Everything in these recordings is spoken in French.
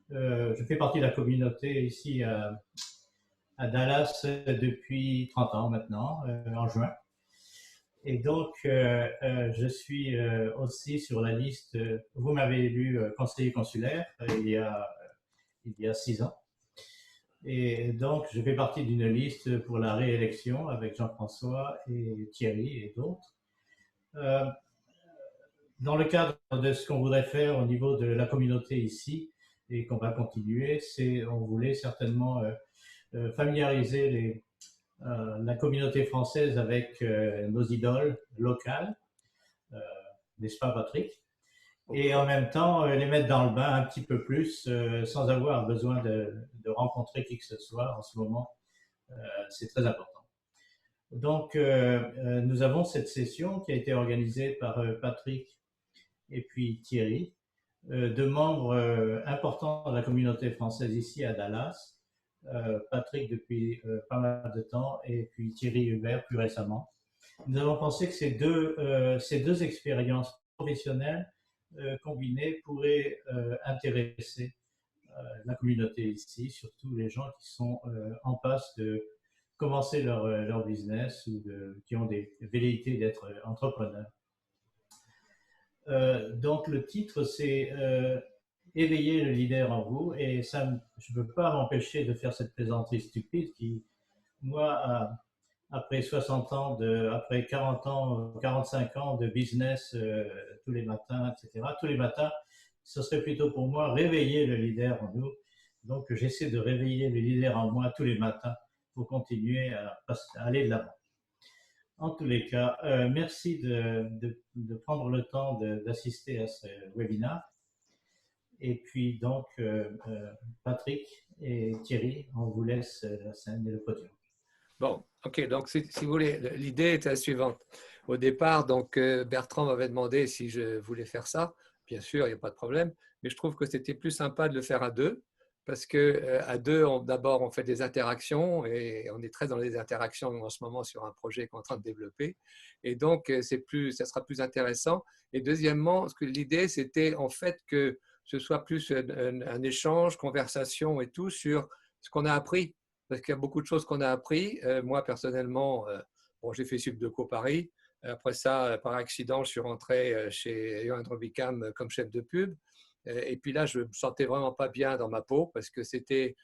Je fais partie de la communauté ici à Dallas depuis 30 ans maintenant, en juin. Et donc, je suis aussi sur la liste. Vous m'avez élu conseiller consulaire il y a 6 ans. Et donc, je fais partie d'une liste pour la réélection avec Jean-François et Thierry et d'autres. Euh, Dans le cadre de ce qu'on voudrait faire au niveau de la communauté ici et qu'on va continuer, on voulait certainement familiariser la communauté française avec nos idoles locales, euh, n'est-ce pas Patrick? Et en même temps les mettre dans le bain un petit peu plus sans avoir besoin de rencontrer qui que ce soit en ce moment. C'est très important. Donc, nous avons cette session qui a été organisée par Patrick et puis Thierry, deux membres importants de la communauté française ici à Dallas. Patrick depuis pas mal de temps et puis Thierry Hubert plus récemment. Nous avons pensé que ces deux expériences professionnelles combinées pourraient intéresser la communauté ici, surtout les gens qui sont en passe de commencer leur business ou qui ont des velléités d'être entrepreneurs. Donc le titre, c'est éveiller le leader en vous. Et ça, je ne peux pas m'empêcher de faire cette plaisanterie stupide qui, moi, après 60 ans, après 40 ans, 45 ans de business tous les matins, etc., tous les matins, ce serait plutôt pour moi réveiller le leader en nous. Donc j'essaie de réveiller le leader en moi tous les matins pour continuer à aller de l'avant. En tous les cas, merci de prendre le temps d'assister à ce webinaire. Et puis donc, Patrick et Thierry, on vous laisse la scène et le podium. Bon, ok, donc si vous voulez, l'idée était la suivante. Au départ, donc, Bertrand m'avait demandé si je voulais faire ça. Bien sûr, il n'y a pas de problème, mais je trouve que c'était plus sympa de le faire à deux, parce que à deux, d'abord, on fait des interactions, et on est très dans les interactions en ce moment sur un projet qu'on est en train de développer. Et donc, ça sera plus intéressant. Et deuxièmement, l'idée, c'était en fait que ce soit plus un échange, conversation et tout sur ce qu'on a appris. Parce qu'il y a beaucoup de choses qu'on a appris. Moi, personnellement, bon, j'ai fait Subdeco Paris. Après ça, par accident, je suis rentré chez Johan Robicam comme chef de pub. Et puis là, je ne me sentais vraiment pas bien dans ma peau parce que c'était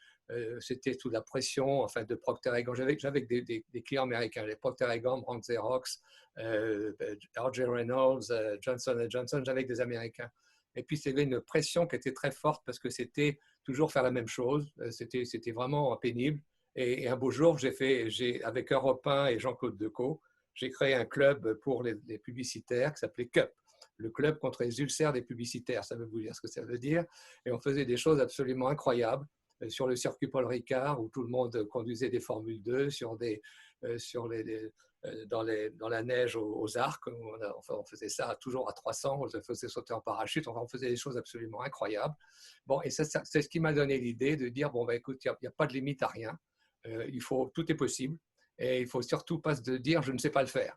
sous la pression enfin, de Procter & Gamble. J'avais des clients américains, les Procter & Gamble, Brandt Xerox, R.J. Reynolds, Johnson & Johnson, j'avais des Américains. Et puis, c'était une pression qui était très forte parce que c'était toujours faire la même chose. C'était vraiment pénible. Et un beau jour, avec Europe 1 et Jean-Claude Decaux, j'ai créé un club pour les publicitaires qui s'appelait CUP, le club contre les ulcères des publicitaires. Ça veut vous dire ce que ça veut dire. Et on faisait des choses absolument incroyables sur le circuit Paul Ricard, où tout le monde conduisait des Formule 2, dans la neige aux arcs. On faisait ça toujours à 300, on faisait sauter en parachute, on faisait des choses absolument incroyables. Bon, et c'est ce qui m'a donné l'idée de dire, bon, écoute, il n'y a pas de limite à rien. Tout est possible et il ne faut surtout pas se dire je ne sais pas le faire.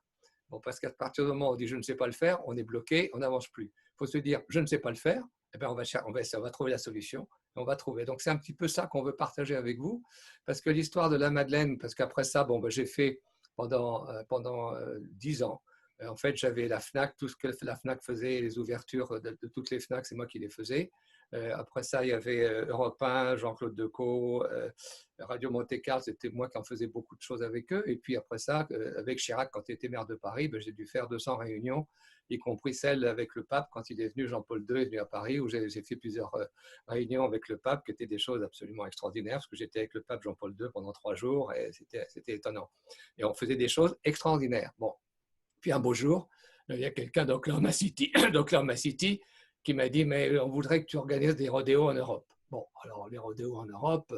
Bon, parce qu'à partir du moment où on dit je ne sais pas le faire, on est bloqué, on n'avance plus. Il faut se dire je ne sais pas le faire, eh bien on va trouver la solution et on va trouver. Donc c'est un petit peu ça qu'on veut partager avec vous, parce que l'histoire de la Madeleine, parce qu'après ça, bon, j'ai fait pendant 10 ans. En fait, j'avais la FNAC, tout ce que la FNAC faisait, les ouvertures de toutes les FNAC, c'est moi qui les faisais. Après ça, il y avait Europe 1, Jean-Claude Decaux, Radio Monte-Carlo, c'était moi qui en faisais beaucoup de choses avec eux. Et puis après ça, avec Chirac, quand il était maire de Paris, j'ai dû faire 200 réunions, y compris celle avec le pape quand il est venu, Jean-Paul II est venu à Paris, où j'ai fait plusieurs réunions avec le pape, qui étaient des choses absolument extraordinaires, parce que j'étais avec le pape Jean-Paul II pendant 3 jours, et c'était étonnant. Et on faisait des choses extraordinaires. Bon. Puis un beau jour, il y a quelqu'un d'Oklahoma City, qui m'a dit, mais on voudrait que tu organises des rodéos en Europe. Bon, alors les rodéos en Europe,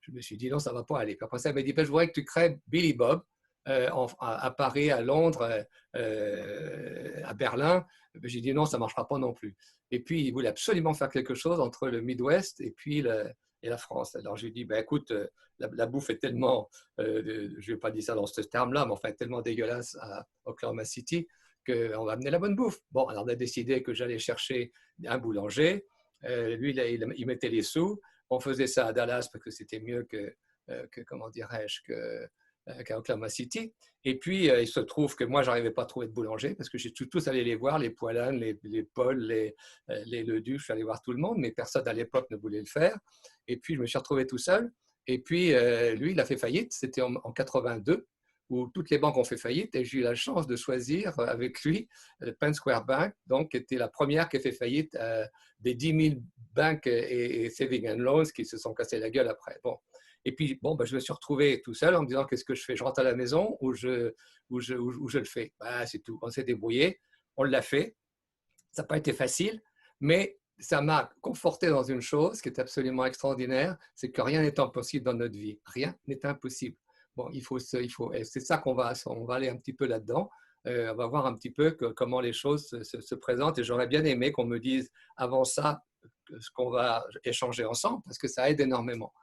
je me suis dit, non, ça ne va pas aller. Puis après ça, il m'a dit, ben, je voudrais que tu crées Billy Bob à Paris, à Londres, à Berlin. J'ai dit, non, ça ne marchera pas non plus. Et puis, il voulait absolument faire quelque chose entre le Midwest et puis la France. Alors, je lui ai dit, ben, écoute, la bouffe est tellement, je ne vais pas dire ça dans ce terme-là, mais enfin, tellement dégueulasse à Oklahoma City qu'on va amener la bonne bouffe. Bon, alors on a décidé que j'allais chercher un boulanger, Lui, il mettait les sous. On faisait ça à Dallas parce que c'était mieux comment dirais-je, qu'à Oklahoma City. Et puis, il se trouve que moi, je n'arrivais pas à trouver de boulanger parce que j'ai tous allé les voir, les Poilâne, les Paul, les Leduc, je suis allé voir tout le monde, mais personne à l'époque ne voulait le faire. Et puis, je me suis retrouvé tout seul. Et puis, lui, il a fait faillite. C'était en 82, où toutes les banques ont fait faillite. Et j'ai eu la chance de choisir avec lui le Penn Square Bank, donc, qui était la première qui a fait faillite des 10 000 banques et saving and loans qui se sont cassés la gueule après. Bon. Et puis, bon, je me suis retrouvé tout seul en me disant qu'est-ce que je fais? Je rentre à la maison ou je le fais? C'est tout. On s'est débrouillé. On l'a fait. Ça n'a pas été facile, mais ça m'a conforté dans une chose qui est absolument extraordinaire, c'est que rien n'est impossible dans notre vie. Rien n'est impossible. Bon, c'est ça qu'on va aller un petit peu là-dedans. On va voir un petit peu comment les choses se présentent. Et j'aurais bien aimé qu'on me dise avant ça ce qu'on va échanger ensemble, parce que ça aide énormément.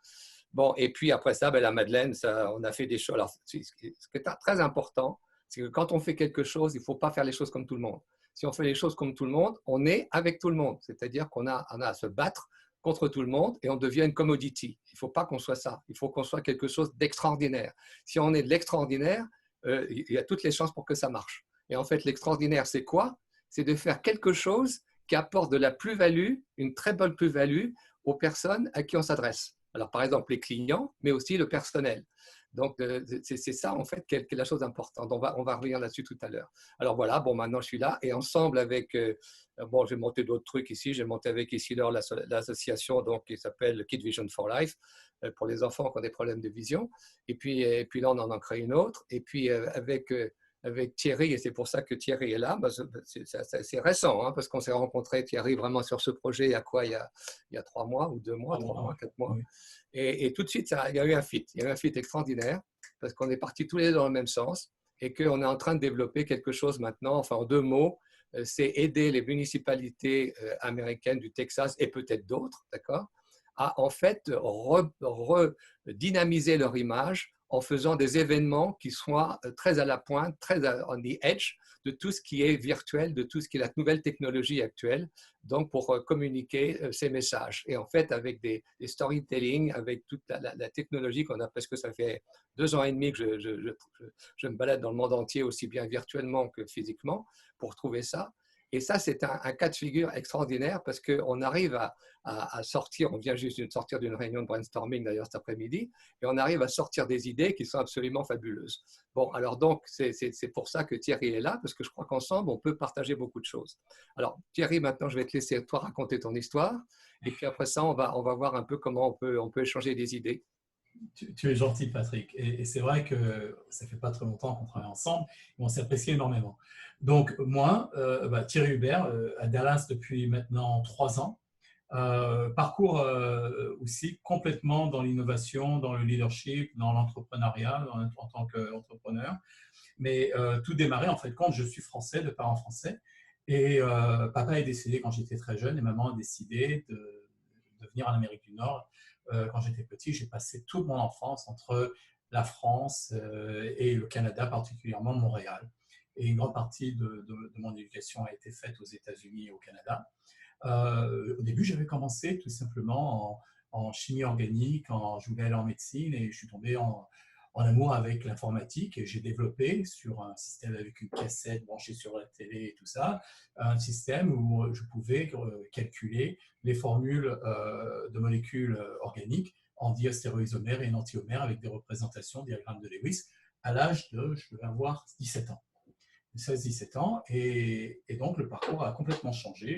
Bon, et puis après ça, la Madeleine, on a fait des choses. Alors, ce qui est très important, c'est que quand on fait quelque chose, il ne faut pas faire les choses comme tout le monde. Si on fait les choses comme tout le monde, on est avec tout le monde. C'est-à-dire qu'on a à se battre contre tout le monde et on devient une commodity. Il ne faut pas qu'on soit ça. Il faut qu'on soit quelque chose d'extraordinaire. Si on est de l'extraordinaire, il y a toutes les chances pour que ça marche. Et en fait, l'extraordinaire, c'est quoi? C'est de faire quelque chose qui apporte de la plus-value, une très bonne plus-value aux personnes à qui on s'adresse. Alors, par exemple, les clients, mais aussi le personnel. Donc, c'est ça, en fait, qui est la chose importante. On va revenir là-dessus tout à l'heure. Alors, voilà, bon, maintenant, je suis là. Et ensemble avec, j'ai monté d'autres trucs ici. J'ai monté avec ici l'association qui s'appelle Kid Vision for Life, pour les enfants qui ont des problèmes de vision. Et puis là, on en a créé une autre. Et puis, avec Thierry, et c'est pour ça que Thierry est là, c'est récent, hein, parce qu'on s'est rencontré, Thierry, vraiment sur ce projet, il y a 3 mois, ou 2 mois, 3 mois, 4 mois. Oui. Et tout de suite, il y a eu un fit. Il y a eu un fit extraordinaire, parce qu'on est partis tous les deux dans le même sens, et qu'on est en train de développer quelque chose maintenant, enfin en 2 mots, c'est aider les municipalités américaines du Texas, et peut-être d'autres, d'accord, à en fait redynamiser leur image en faisant des événements qui soient très à la pointe, très on the edge de tout ce qui est virtuel, de tout ce qui est la nouvelle technologie actuelle, donc pour communiquer ces messages. Et en fait, avec des storytelling, avec toute la technologie qu'on a, parce que ça fait 2 ans et demi que je me balade dans le monde entier, aussi bien virtuellement que physiquement, pour trouver ça. Et ça, c'est un cas de figure extraordinaire parce qu'on arrive à sortir, on vient juste de sortir d'une réunion de brainstorming d'ailleurs cet après-midi, et on arrive à sortir des idées qui sont absolument fabuleuses. Bon, alors donc, c'est pour ça que Thierry est là, parce que je crois qu'ensemble, on peut partager beaucoup de choses. Alors, Thierry, maintenant, je vais te laisser toi raconter ton histoire, et puis après ça, on va voir un peu comment on peut échanger des idées. Tu es gentil, Patrick. Et c'est vrai que ça fait pas très longtemps qu'on travaille ensemble et on s'apprécie énormément. Donc, moi, Thierry Hubert, à Dallas depuis maintenant 3 ans, parcours aussi complètement dans l'innovation, dans le leadership, dans l'entrepreneuriat en tant qu'entrepreneur. Mais tout démarré, en fait, quand je suis français, de parents français. Et papa est décédé quand j'étais très jeune et maman a décidé de venir en Amérique du Nord. Quand j'étais petit, j'ai passé toute mon enfance entre la France et le Canada, particulièrement Montréal. Et une grande partie de mon éducation a été faite aux États-Unis et au Canada. Au début, j'avais commencé tout simplement en chimie organique, je voulais aller en médecine et je suis tombé en amour avec l'informatique et j'ai développé sur un système avec une cassette branchée sur la télé et tout ça, un système où je pouvais calculer les formules de molécules organiques en diastéréoisomères et en antiomères avec des représentations, diagrammes de Lewis, à l'âge de, je devais avoir 17 ans. 16-17 ans, et donc le parcours a complètement changé.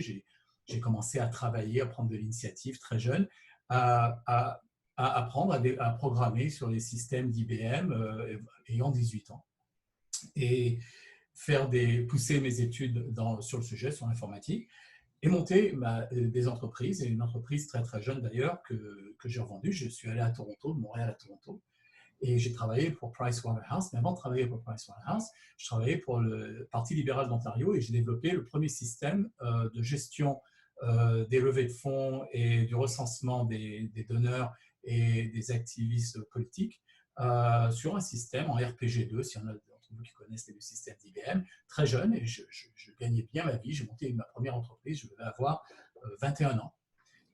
J'ai commencé à travailler, à prendre de l'initiative très jeune, à apprendre à programmer sur les systèmes d'IBM ayant 18 ans. Et pousser mes études sur le sujet, sur l'informatique, et monter des entreprises, et une entreprise très très jeune d'ailleurs que j'ai revendue. Je suis allé à Toronto, de Montréal à Toronto, et j'ai travaillé pour Pricewaterhouse. Mais avant de travailler pour Pricewaterhouse, je travaillais pour le Parti libéral d'Ontario et j'ai développé le premier système de gestion des levées de fonds et du recensement des donneurs et des activistes politiques sur un système en RPG2, s'il y en a d'entre vous qui connaissent le système d'IBM, très jeune, et je gagnais bien ma vie. J'ai monté ma première entreprise, je devais avoir 21 ans.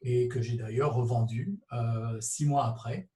et que j'ai d'ailleurs revendu 6 mois après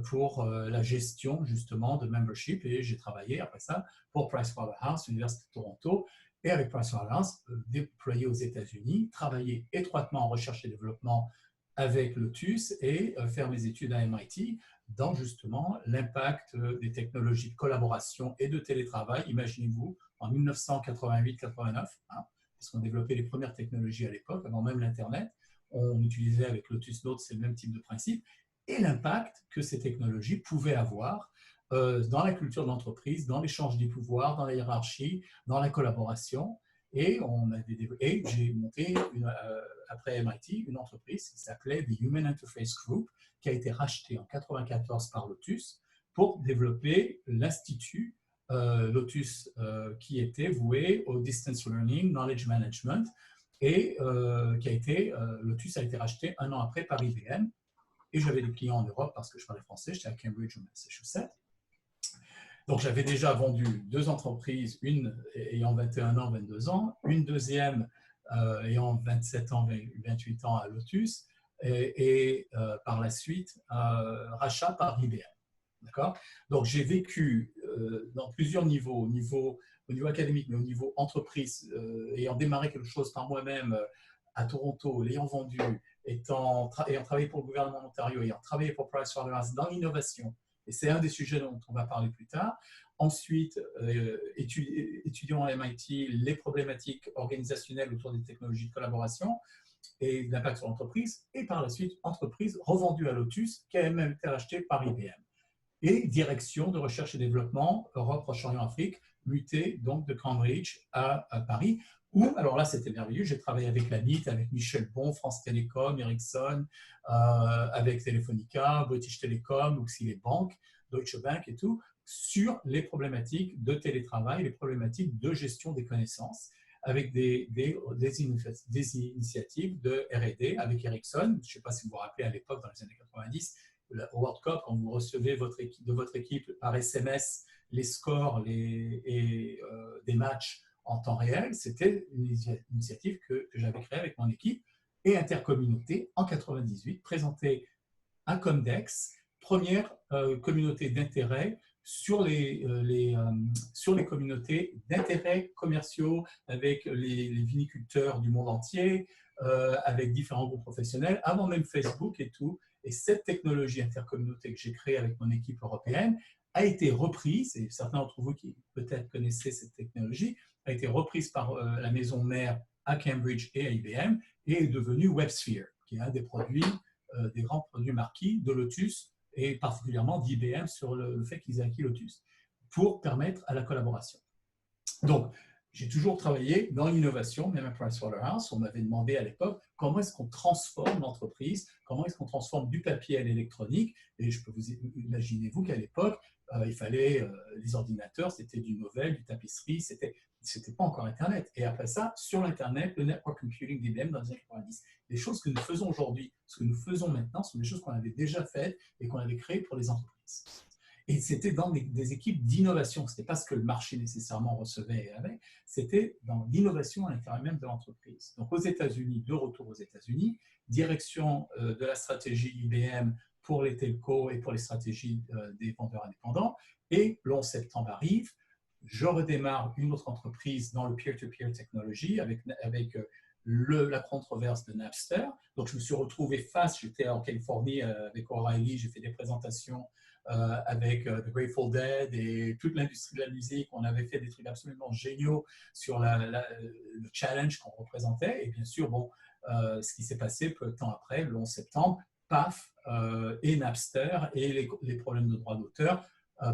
pour la gestion justement de membership, et j'ai travaillé après ça pour Pricewaterhouse, l'Université de Toronto, et avec Pricewaterhouse déployé aux États-Unis, travailler étroitement en recherche et développement avec Lotus et faire mes études à MIT dans justement l'impact des technologies de collaboration et de télétravail. Imaginez-vous, en 1988-89, hein, parce qu'on développait les premières technologies à l'époque, avant même l'Internet, on utilisait avec Lotus Notes, c'est le même type de principe, et l'impact que ces technologies pouvaient avoir dans la culture de l'entreprise, dans l'échange des pouvoirs, dans la hiérarchie, dans la collaboration. Et j'ai monté, après MIT, une entreprise qui s'appelait The Human Interface Group, qui a été rachetée en 1994 par Lotus pour développer l'Institut Lotus qui était voué au Distance Learning, Knowledge Management, et Lotus a été racheté 1 an après par IBM. Et j'avais des clients en Europe parce que je parlais français, j'étais à Cambridge, au Massachusetts. Donc, j'avais déjà vendu 2 entreprises, une ayant 21 ans, 22 ans, une deuxième ayant 27 ans, 28 ans à Lotus, et par la suite, rachat par IBM. D'accord ? Donc, j'ai vécu dans plusieurs niveaux, au niveau académique, mais au niveau entreprise, ayant démarré quelque chose par moi-même à Toronto, l'ayant vendu, ayant travaillé pour le gouvernement d'Ontario, ayant travaillé pour Pricewaterhouse dans l'innovation, et c'est un des sujets dont on va parler plus tard. Ensuite, étudiant à MIT les problématiques organisationnelles autour des technologies de collaboration et l'impact sur l'entreprise, et par la suite, entreprise revendue à Lotus, qui a même été rachetée par IBM. Et direction de recherche et développement, Europe, Proche-Orient, Afrique, muté donc de Cambridge à Paris, où, alors là, c'était merveilleux, j'ai travaillé avec la NIT, avec Michel Bon, France Télécom, Ericsson, avec Telefonica, British Telecom, aussi les banques, Deutsche Bank et tout, sur les problématiques de télétravail, les problématiques de gestion des connaissances, avec des initiatives de R&D avec Ericsson. Je ne sais pas si vous vous rappelez à l'époque, dans les années 90, le World Cup, quand vous recevez de votre équipe par SMS les scores des matchs en temps réel, c'était une initiative que j'avais créée avec mon équipe, et Intercommunauté en 98 présentait un Comdex, première communauté d'intérêt sur les communautés d'intérêts commerciaux avec les viniculteurs du monde entier, avec différents groupes professionnels, avant même Facebook et tout. Et cette technologie intercommunauté que j'ai créée avec mon équipe européenne a été reprise, et certains d'entre vous qui peut-être connaissaient cette technologie, a été reprise par la maison mère à Cambridge et à IBM, et est devenue WebSphere, qui est un des produits, des grands produits marquis de Lotus, et particulièrement d'IBM sur le fait qu'ils aient acquis Lotus, pour permettre à la collaboration. Donc, j'ai toujours travaillé dans l'innovation, même à Pricewaterhouse. On m'avait demandé à l'époque comment est-ce qu'on transforme l'entreprise, comment est-ce qu'on transforme du papier à l'électronique. Et je peux vous imaginer, vous, qu'à l'époque, il fallait les ordinateurs, c'était du Novell, du tapisserie, c'était pas encore Internet. Et après ça, sur l'Internet, le network computing d'IBM dans les années 90. Les choses que nous faisons aujourd'hui, ce que nous faisons maintenant, sont des choses qu'on avait déjà faites et qu'on avait créées pour les entreprises. Et c'était dans des équipes d'innovation. Ce n'était pas ce que le marché nécessairement recevait et avait, c'était dans l'innovation à l'intérieur même de l'entreprise. Donc aux États-Unis, de retour aux États-Unis, direction de la stratégie IBM pour les telcos et pour les stratégies des vendeurs indépendants. Et le 11 septembre arrive, je redémarre une autre entreprise dans le peer-to-peer technology avec la controverse de Napster. Donc je me suis retrouvé j'étais en Californie avec O'Reilly, j'ai fait des présentations avec The Grateful Dead et toute l'industrie de la musique. On avait fait des trucs absolument géniaux sur le challenge qu'on représentait. Et bien sûr, ce qui s'est passé peu de temps après, le 11 septembre, paf, et Napster et les problèmes de droits d'auteur,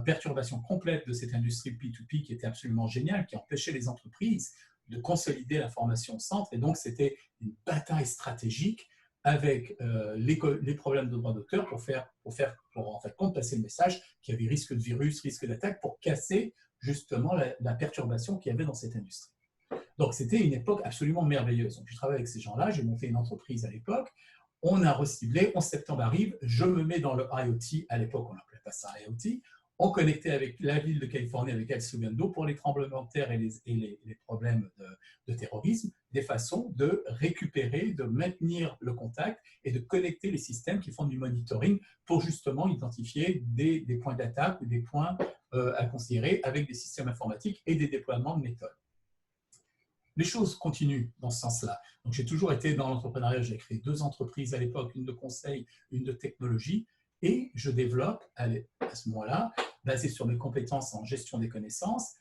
perturbation complète de cette industrie P2P qui était absolument géniale, qui empêchait les entreprises de consolider l'information au centre. Et donc, c'était une bataille stratégique avec les problèmes de droits d'auteur pour en fait passer le message qu'il y avait risque de virus, risque d'attaque, pour casser justement la perturbation qu'il y avait dans cette industrie. Donc, c'était une époque absolument merveilleuse. Donc, je travaille avec ces gens-là, j'ai monté une entreprise à l'époque, on a reciblé, 11 septembre arrive, je me mets dans le IoT, à l'époque on n'appelait pas ça IoT, on connectait avec la ville de Californie, avec El Segundo, pour les tremblements de terre et les problèmes de terrorisme, des façons de récupérer, de maintenir le contact et de connecter les systèmes qui font du monitoring pour justement identifier des points d'attaque ou des points à considérer avec des systèmes informatiques et des déploiements de méthodes. Les choses continuent dans ce sens-là. Donc, j'ai toujours été dans l'entrepreneuriat. J'ai créé 2 entreprises à l'époque, une de conseil, une de technologie. Et je développe, à ce moment-là, basé sur mes compétences en gestion des connaissances,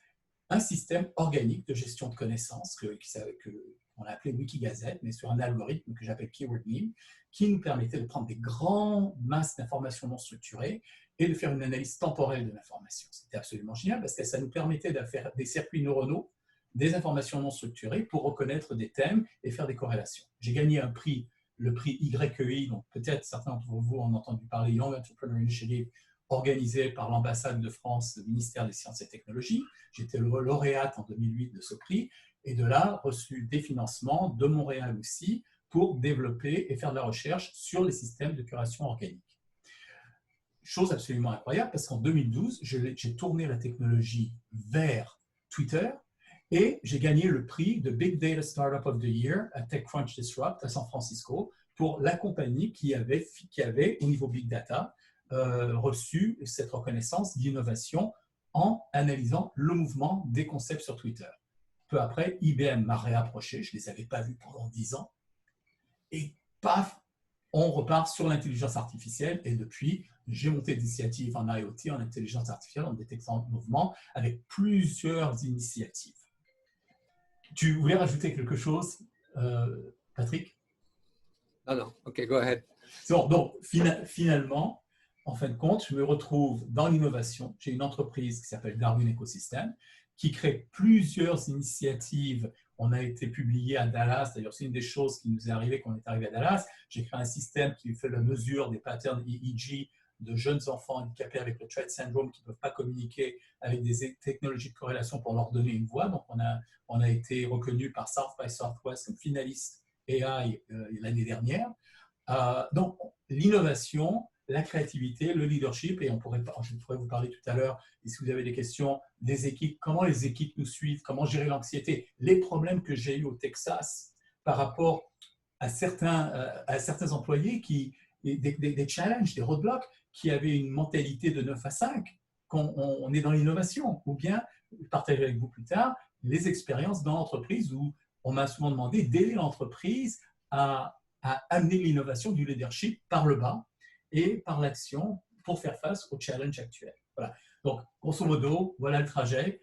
un système organique de gestion de connaissances qu'on a appelé Wikigazette, mais sur un algorithme que j'appelle Keyword Meme, qui nous permettait de prendre des grandes masses d'informations non structurées et de faire une analyse temporelle de l'information. C'était absolument génial parce que ça nous permettait de faire des circuits neuronaux, des informations non structurées pour reconnaître des thèmes et faire des corrélations. J'ai gagné un prix, le prix YEI, donc peut-être certains d'entre vous en ont entendu parler, Young Entrepreneur Initiative, organisé par l'ambassade de France, le ministère des Sciences et Technologies. J'étais le lauréate en 2008 de ce prix et de là, reçu des financements de Montréal aussi pour développer et faire de la recherche sur les systèmes de curation organique. Chose absolument incroyable parce qu'en 2012, j'ai tourné la technologie vers Twitter et j'ai gagné le prix de Big Data Startup of the Year à TechCrunch Disrupt à San Francisco pour la compagnie qui avait au niveau Big Data, reçu cette reconnaissance d'innovation en analysant le mouvement des concepts sur Twitter. Peu après, IBM m'a réapproché, je ne les avais pas vus pendant 10 ans, et paf, on repart sur l'intelligence artificielle, et depuis, j'ai monté des initiatives en IoT, en intelligence artificielle, en détection de mouvement, avec plusieurs initiatives. Tu voulais rajouter quelque chose, Patrick? Non, ok, go ahead. Donc, finalement, en fin de compte, je me retrouve dans l'innovation. J'ai une entreprise qui s'appelle Darwin Ecosystem, qui crée plusieurs initiatives. On a été publié à Dallas. D'ailleurs, c'est une des choses qui nous est arrivée quand on est arrivé à Dallas. J'ai créé un système qui fait la mesure des patterns EEG de jeunes enfants handicapés avec le Tourette syndrome qui ne peuvent pas communiquer avec des technologies de corrélation pour leur donner une voix. Donc, on a été reconnu par South by Southwest comme finaliste AI l'année dernière. Donc, l'innovation, la créativité, le leadership, et je pourrais vous parler tout à l'heure, et si vous avez des questions, des équipes, comment les équipes nous suivent, comment gérer l'anxiété, les problèmes que j'ai eu au Texas par rapport à certains employés des challenges, des roadblocks, qui avaient une mentalité de 9 à 5, quand on est dans l'innovation, ou bien, je partagerai avec vous plus tard, les expériences dans l'entreprise où on m'a souvent demandé d'aider l'entreprise à amener l'innovation du leadership par le bas et par l'action pour faire face aux challenges actuels. Voilà. Donc, grosso modo, voilà le trajet.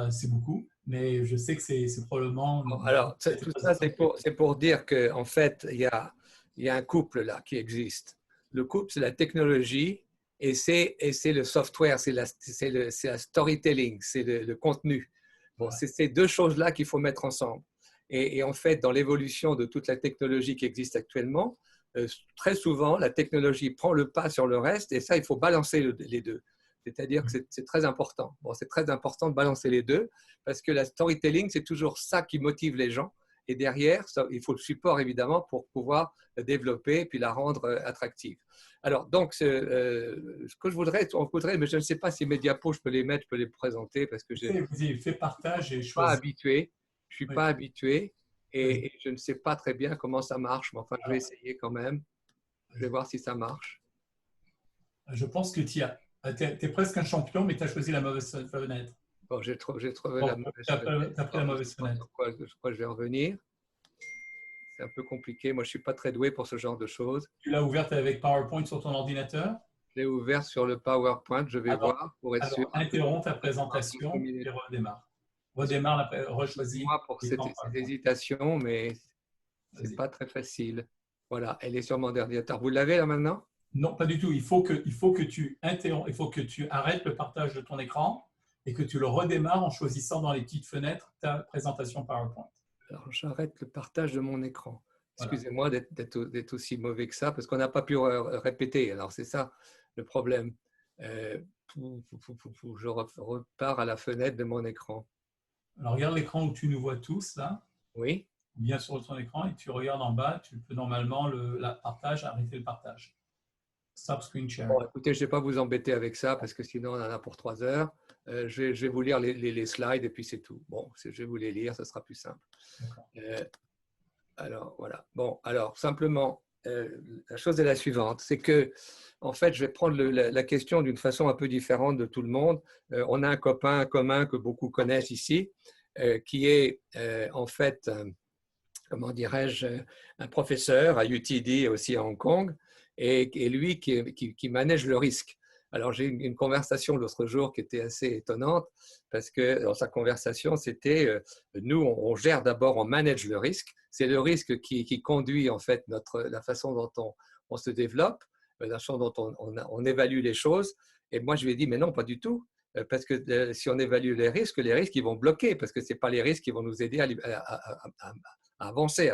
C'est beaucoup, mais je sais que c'est probablement… Bon, alors, tout ça, c'est pour dire qu'en fait, il y a un couple là qui existe. Le couple, c'est la technologie et c'est le software, c'est la storytelling, c'est le contenu. Bon, c'est ces 2 choses-là qu'il faut mettre ensemble. Et en fait, dans l'évolution de toute la technologie qui existe actuellement, très souvent, la technologie prend le pas sur le reste et ça, il faut balancer les 2. C'est-à-dire que c'est très important. Bon, c'est très important de balancer les 2 parce que la storytelling, c'est toujours ça qui motive les gens. Et derrière, il faut le support, évidemment, pour pouvoir la développer et puis la rendre attractive. Alors, donc, ce que on voudrait, mais je ne sais pas si mes diapos, je peux les mettre, je peux les présenter parce que je ne suis partage et pas habitué. Je ne suis pas habitué et je ne sais pas très bien comment ça marche, mais enfin, je vais essayer quand même. Je vais voir si ça marche. Je pense que tu es presque un champion, mais tu as choisi la mauvaise fenêtre. Bon, j'ai trouvé la mauvaise fenêtre. Tu as pris la mauvaise fenêtre. Je crois que je vais revenir. C'est un peu compliqué. Moi, je ne suis pas très doué pour ce genre de choses. Tu l'as ouverte avec PowerPoint sur ton ordinateur? Je l'ai ouverte sur le PowerPoint. Je vais voir pour être sûr. Interromps ta présentation et redémarre. Rechoisis. Moi, pour cette hésitation, mais ce n'est pas très facile. Voilà, elle est sur mon ordinateur. Vous l'avez là maintenant? Non, pas du tout. Il faut que tu arrêtes le partage de ton écran et que tu le redémarres en choisissant dans les petites fenêtres ta présentation PowerPoint. Alors, j'arrête le partage de mon écran. Excusez-moi d'être aussi mauvais que ça, parce qu'on n'a pas pu répéter. Alors, c'est ça le problème. Je repars à la fenêtre de mon écran. Alors, regarde l'écran où tu nous vois tous, là. Oui. Viens sur ton écran et tu regardes en bas. Tu peux normalement, arrêter le partage. Stop screen sharing. Bon, écoutez, je ne vais pas vous embêter avec ça parce que sinon on en a pour 3 heures. Je vais vous lire les slides et puis c'est tout. Bon, je vais vous les lire, ça sera plus simple. Alors, voilà. Bon, alors, simplement, la chose est la suivante. C'est que, en fait, je vais prendre la question d'une façon un peu différente de tout le monde. On a un copain commun que beaucoup connaissent ici, qui est, en fait, comment dirais-je, un professeur à UTD et aussi à Hong Kong, et lui qui manage le risque. Alors, j'ai eu une conversation l'autre jour qui était assez étonnante parce que dans sa conversation, c'était nous, on gère d'abord, on manage le risque. C'est le risque qui conduit en fait la façon dont on se développe, la façon dont on évalue les choses. Et moi, je lui ai dit, mais non, pas du tout. Parce que si on évalue les risques, ils vont bloquer parce que ce n'est pas les risques qui vont nous aider à avancer.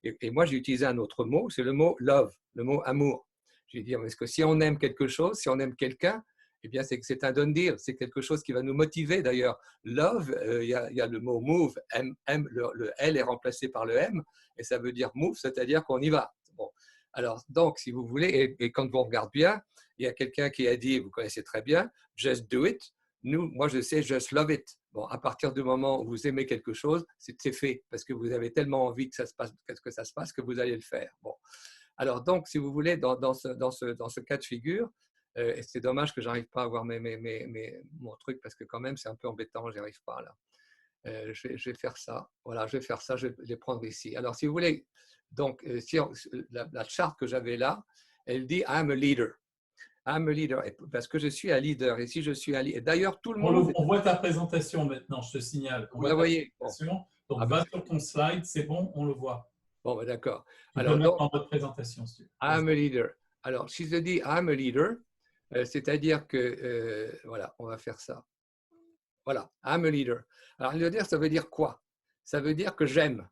Et moi, j'ai utilisé un autre mot, c'est le mot love, le mot amour. Je vais dire, est-ce que si on aime quelque chose, si on aime quelqu'un, eh bien, c'est un done deal. C'est quelque chose qui va nous motiver. D'ailleurs, love, il y a le mot move, le L est remplacé par le M, et ça veut dire move, c'est-à-dire qu'on y va. Bon. Alors, donc, si vous voulez, et quand on regarde bien, il y a quelqu'un qui a dit, vous connaissez très bien, just do it. Moi, je sais, just love it. Bon, à partir du moment où vous aimez quelque chose, c'est fait, parce que vous avez tellement envie que ça se passe que vous allez le faire. Bon. Alors donc, si vous voulez, dans ce cas de figure, c'est dommage que je n'arrive pas à avoir mon truc parce que quand même, c'est un peu embêtant, je n'y arrive pas là. Je vais faire ça. Voilà, je vais faire ça, je vais les prendre ici. Alors, si vous voulez, donc, la charte que j'avais là, elle dit « I'm a leader ». I'm a leader, parce que je suis un leader. Et si je suis un leader, d'ailleurs, tout le monde… On voit ta présentation maintenant, je te signale. Vous la voyez. Bon. Donc, va sur ton slide, c'est bon, on le voit. Bon, ben, d'accord. Alors, donc, dans votre présentation, si tu veux. I'm a leader. Alors, si je dis I'm a leader, c'est-à-dire que, voilà, on va faire ça. Voilà, I'm a leader. Alors, leader, ça veut dire quoi? Ça veut dire que j'aime.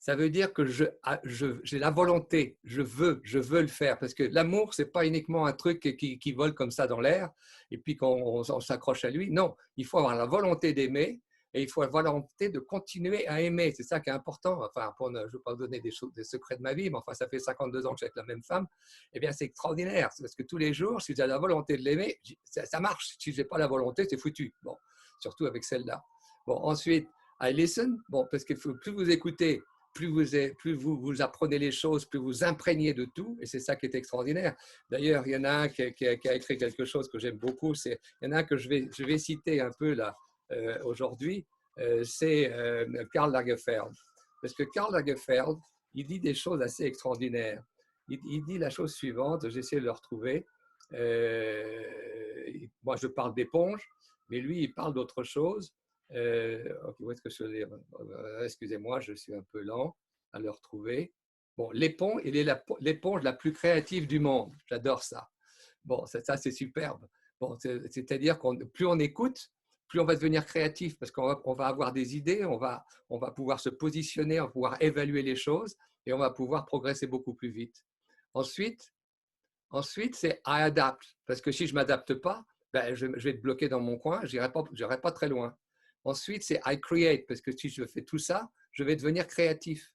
Ça veut dire que j'ai la volonté, je veux le faire. Parce que l'amour, ce n'est pas uniquement un truc qui vole comme ça dans l'air et puis qu'on s'accroche à lui. Non, il faut avoir la volonté d'aimer et il faut avoir la volonté de continuer à aimer. C'est ça qui est important. Enfin, je ne veux pas vous donner des secrets de ma vie, mais enfin, ça fait 52 ans que je suis avec la même femme. Eh bien, c'est extraordinaire. Parce que tous les jours, si j'ai la volonté de l'aimer, ça marche. Si je n'ai pas la volonté, c'est foutu. Bon, surtout avec celle-là. Bon, ensuite, I listen. Bon, parce que plus vous écoutez, plus vous apprenez les choses, plus vous imprégnez de tout, et c'est ça qui est extraordinaire. D'ailleurs, il y en a un qui a écrit quelque chose que j'aime beaucoup, il y en a un que je vais citer un peu là aujourd'hui, c'est Karl Lagerfeld. Parce que Karl Lagerfeld, il dit des choses assez extraordinaires. Il dit la chose suivante, j'essaie de le retrouver. Moi, je parle d'éponge, mais lui, il parle d'autre chose. Où est-ce que je l'ai? Excusez-moi, je suis un peu lent à le retrouver. Bon, l'éponge, il est l'éponge la plus créative du monde. J'adore ça. Bon, ça c'est superbe. Bon, c'est-à-dire que plus on écoute, plus on va devenir créatif parce qu'on va avoir des idées, on va pouvoir se positionner, on va pouvoir évaluer les choses et on va pouvoir progresser beaucoup plus vite. Ensuite c'est I adapt parce que si je ne m'adapte pas, ben, je vais être bloqué dans mon coin, je n'irai pas très loin. Ensuite, c'est I create, parce que si je fais tout ça, je vais devenir créatif.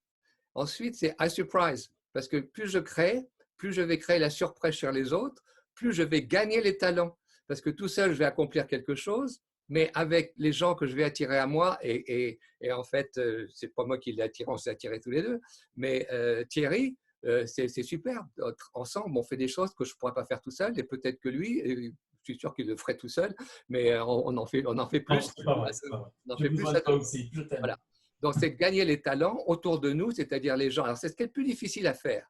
Ensuite, c'est I surprise, parce que plus je crée, plus je vais créer la surprise sur les autres, plus je vais gagner les talents. Parce que tout seul, je vais accomplir quelque chose, mais avec les gens que je vais attirer à moi, et en fait, c'est pas moi qui l'ai attiré, on s'est attirés tous les deux, mais Thierry, c'est superbe. Ensemble, on fait des choses que je ne pourrais pas faire tout seul, et peut-être que lui… Je suis sûr qu'il le ferait tout seul, mais on en fait plus. Non, c'est pas vrai, c'est pas vrai. On en fait plus. Toi aussi, je t'aime. Voilà. Donc, c'est de gagner les talents autour de nous, c'est-à-dire les gens. Alors, c'est ce qui est le plus difficile à faire.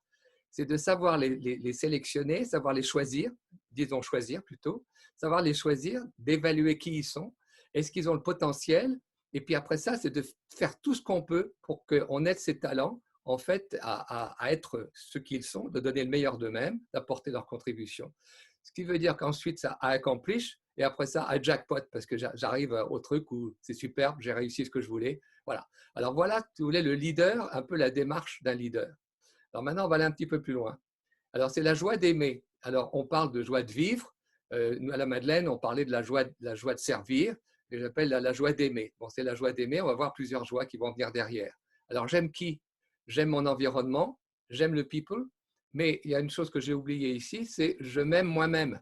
C'est de savoir les sélectionner, savoir les choisir, disons choisir plutôt, savoir les choisir, d'évaluer qui ils sont, est-ce qu'ils ont le potentiel, et puis après ça, c'est de faire tout ce qu'on peut pour qu'on aide ces talents en fait à être ce qu'ils sont, de donner le meilleur d'eux-mêmes, d'apporter leur contribution. Ce qui veut dire qu'ensuite, ça a accomplish, et après ça, à jackpot, parce que j'arrive au truc où c'est superbe, j'ai réussi ce que je voulais. Voilà. Alors voilà, si vous voulez, le leader, un peu la démarche d'un leader. Alors maintenant, on va aller un petit peu plus loin. Alors, c'est la joie d'aimer. Alors, on parle de joie de vivre. Nous, à la Madeleine, on parlait de la joie de servir, et j'appelle la joie d'aimer. Bon, c'est la joie d'aimer, on va voir plusieurs joies qui vont venir derrière. Alors, j'aime qui? J'aime mon environnement, j'aime le people, Mais il y a une chose que j'ai oubliée ici, c'est je m'aime moi-même.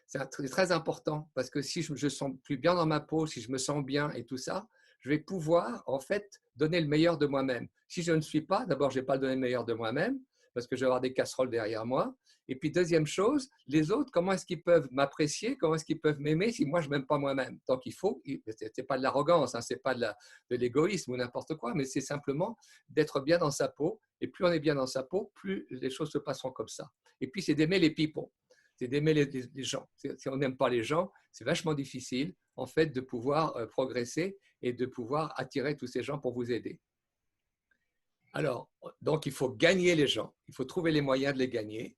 C'est très important parce que si je me sens plus bien dans ma peau, si je me sens bien et tout ça, je vais pouvoir en fait donner le meilleur de moi-même. Si je ne suis pas, d'abord, je ne vais pas donner le meilleur de moi-même parce que je vais avoir des casseroles derrière moi. Et puis, deuxième chose, les autres, comment est-ce qu'ils peuvent m'apprécier? Comment est-ce qu'ils peuvent m'aimer si moi, je ne m'aime pas moi-même? Donc, ce n'est pas de l'arrogance, hein, ce n'est pas de l'égoïsme ou n'importe quoi, mais c'est simplement d'être bien dans sa peau. Et plus on est bien dans sa peau, plus les choses se passeront comme ça. Et puis, c'est d'aimer les people. C'est d'aimer les gens. Si on n'aime pas les gens, c'est vachement difficile, en fait, de pouvoir progresser et de pouvoir attirer tous ces gens pour vous aider. Alors, donc, il faut gagner les gens. Il faut trouver les moyens de les gagner.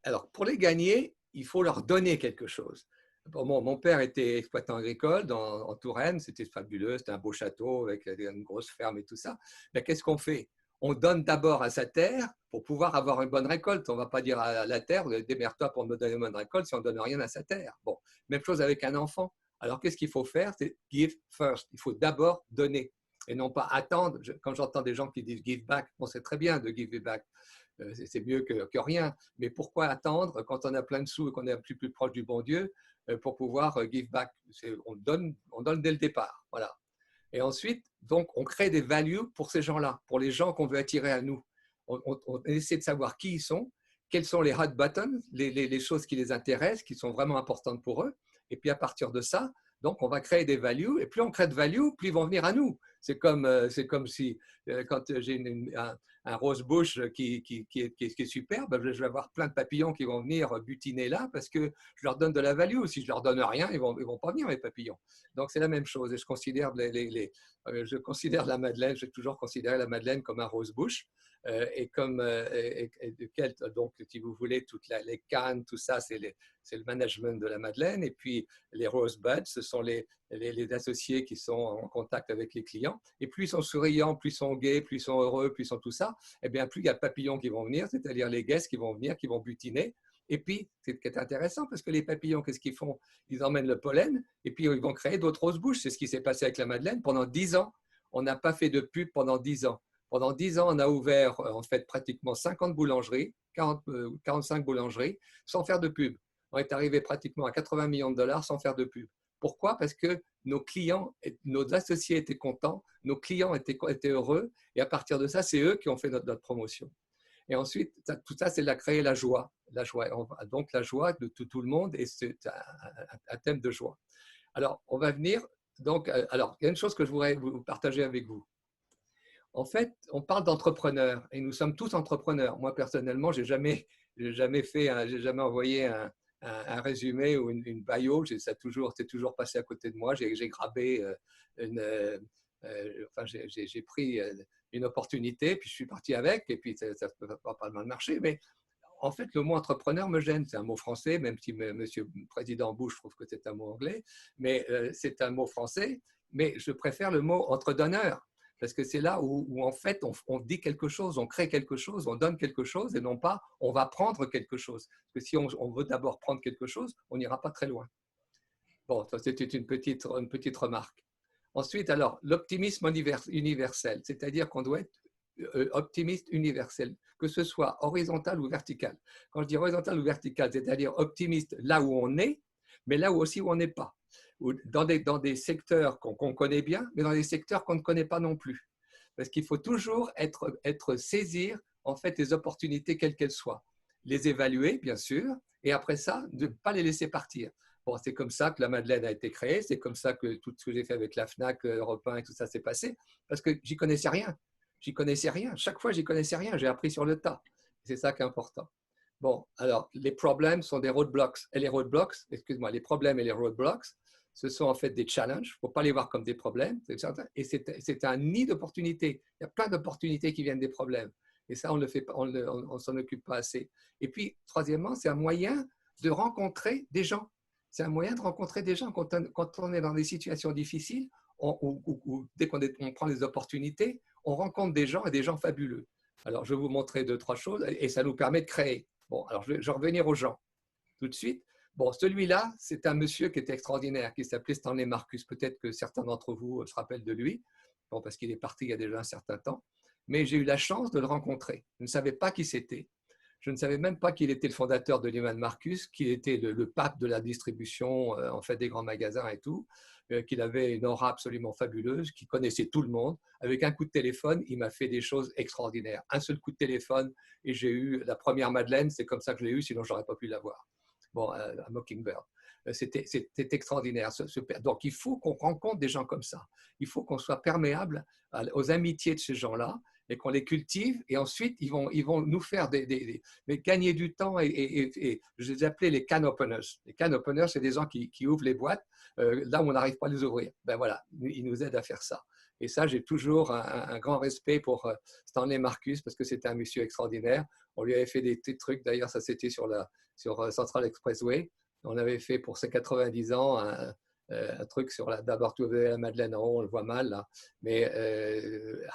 Alors, pour les gagner, il faut leur donner quelque chose. Bon, mon père était exploitant agricole en Touraine. C'était fabuleux. C'était un beau château avec une grosse ferme et tout ça. Mais qu'est-ce qu'on fait? On donne d'abord à sa terre pour pouvoir avoir une bonne récolte. On ne va pas dire à la terre, démerde-toi pour me donner une bonne récolte si on ne donne rien à sa terre. Bon, même chose avec un enfant. Alors, qu'est-ce qu'il faut faire? C'est give first. Il faut d'abord donner et non pas attendre. Quand j'entends des gens qui disent give back, bon, c'est très bien de give back. C'est mieux que rien. Mais pourquoi attendre quand on a plein de sous et qu'on est plus proche du bon Dieu pour pouvoir give back? On donne dès le départ. Voilà. Et ensuite, donc, on crée des values pour ces gens-là, pour les gens qu'on veut attirer à nous. On essaie de savoir qui ils sont, quels sont les hot buttons, les choses qui les intéressent, qui sont vraiment importantes pour eux. Et puis, à partir de ça, donc, on va créer des values. Et plus on crée de values, plus ils vont venir à nous. C'est comme si, quand j'ai un rose bush qui est superbe, je vais avoir plein de papillons qui vont venir butiner là parce que je leur donne de la value. Si je leur donne rien, ils vont pas venir, les papillons. Donc, c'est la même chose. Et je considère la Madeleine, j'ai toujours considéré la Madeleine comme un rose bush. Et comme donc, si vous voulez, toutes les cannes, tout ça, c'est le management de la Madeleine. Et puis, les rosebuds, ce sont les associés qui sont en contact avec les clients. Et plus ils sont souriants, plus ils sont gays, plus ils sont heureux, plus ils sont tout ça, et bien plus il y a de papillons qui vont venir, c'est-à-dire les guests qui vont venir, qui vont butiner. Et puis, c'est intéressant parce que les papillons, qu'est-ce qu'ils font? Ils emmènent le pollen et puis ils vont créer d'autres roses bouches. C'est ce qui s'est passé avec la Madeleine. Pendant 10 ans, on n'a pas fait de pub pendant 10 ans. Pendant 10 ans, on a ouvert en fait pratiquement 50 boulangeries, 45 boulangeries, sans faire de pub. On est arrivé pratiquement à 80 millions de dollars sans faire de pub. Pourquoi? Parce que nos clients, nos associés étaient contents, nos clients étaient heureux, et à partir de ça, c'est eux qui ont fait notre promotion. Et ensuite, tout ça, c'est créer la joie. Donc, la joie de tout le monde, et c'est un thème de joie. Alors, on va venir. Donc, alors, il y a une chose que je voudrais vous partager avec vous. En fait, on parle d'entrepreneurs et nous sommes tous entrepreneurs. Moi, personnellement, j'ai jamais envoyé un résumé ou une bio. C'est toujours passé à côté de moi. J'ai grabé j'ai pris une opportunité, puis je suis parti avec, et puis ça peut pas mal marcher. Mais en fait, le mot entrepreneur me gêne. C'est un mot français, même si Monsieur le Président Bush trouve que c'est un mot anglais, mais c'est un mot français. Mais je préfère le mot entrepreneur. Parce que c'est là où en fait, on dit quelque chose, on crée quelque chose, on donne quelque chose et non pas on va prendre quelque chose. Parce que si on veut d'abord prendre quelque chose, on n'ira pas très loin. Bon, ça c'était une petite remarque. Ensuite, alors, l'optimisme universel, c'est-à-dire qu'on doit être optimiste universel, que ce soit horizontal ou vertical. Quand je dis horizontal ou vertical, c'est-à-dire optimiste là où on est, mais là aussi où on n'est pas. Dans des secteurs qu'on connaît bien, mais dans des secteurs qu'on ne connaît pas non plus. Parce qu'il faut toujours saisir en fait les opportunités quelles qu'elles soient. Les évaluer, bien sûr, et après ça, ne pas les laisser partir. Bon, c'est comme ça que la Madeleine a été créée, c'est comme ça que tout ce que j'ai fait avec la FNAC, Europe 1 et tout ça s'est passé, parce que j'y connaissais rien. Chaque fois, j'y connaissais rien. J'ai appris sur le tas. C'est ça qui est important. Bon, alors, les problèmes sont des roadblocks. Et les roadblocks, les problèmes et les roadblocks, ce sont en fait des challenges. Il ne faut pas les voir comme des problèmes. Et c'est un nid d'opportunités. Il y a plein d'opportunités qui viennent des problèmes. Et ça, on ne s'en occupe pas assez. Et puis, troisièmement, c'est un moyen de rencontrer des gens. C'est un moyen de rencontrer des gens quand on est dans des situations difficiles, ou dès qu'on prend des opportunités, on rencontre des gens et des gens fabuleux. Alors, je vais vous montrer 2-3 choses et ça nous permet de créer. Bon, alors je vais revenir aux gens tout de suite. Bon, celui-là, c'est un monsieur qui était extraordinaire, qui s'appelait Stanley Marcus. Peut-être que certains d'entre vous se rappellent de lui, bon, parce qu'il est parti il y a déjà un certain temps. Mais j'ai eu la chance de le rencontrer. Je ne savais pas qui c'était. Je ne savais même pas qu'il était le fondateur de Neiman Marcus, qu'il était le pape de la distribution en fait, des grands magasins et tout, qu'il avait une aura absolument fabuleuse, qu'il connaissait tout le monde. Avec un coup de téléphone, il m'a fait des choses extraordinaires. Un seul coup de téléphone et j'ai eu la première Madeleine, c'est comme ça que je l'ai eu, sinon je n'aurais pas pu l'avoir. Bon, à Mockingbird. C'était extraordinaire. Donc, il faut qu'on rencontre des gens comme ça. Il faut qu'on soit perméable aux amitiés de ces gens-là et qu'on les cultive. Et ensuite, ils vont nous faire mais gagner du temps. Et je les appelais les can openers. Les can openers, c'est des gens qui ouvrent les boîtes là où on n'arrive pas à les ouvrir. Ben voilà, ils nous aident à faire ça. Et ça, j'ai toujours un grand respect pour Stanley Marcus parce que c'était un monsieur extraordinaire. On lui avait fait des petits trucs. D'ailleurs, ça, c'était sur Central Expressway. On avait fait pour ses 90 ans un truc sur d'abord tout la Madeleine en haut, on le voit mal là, mais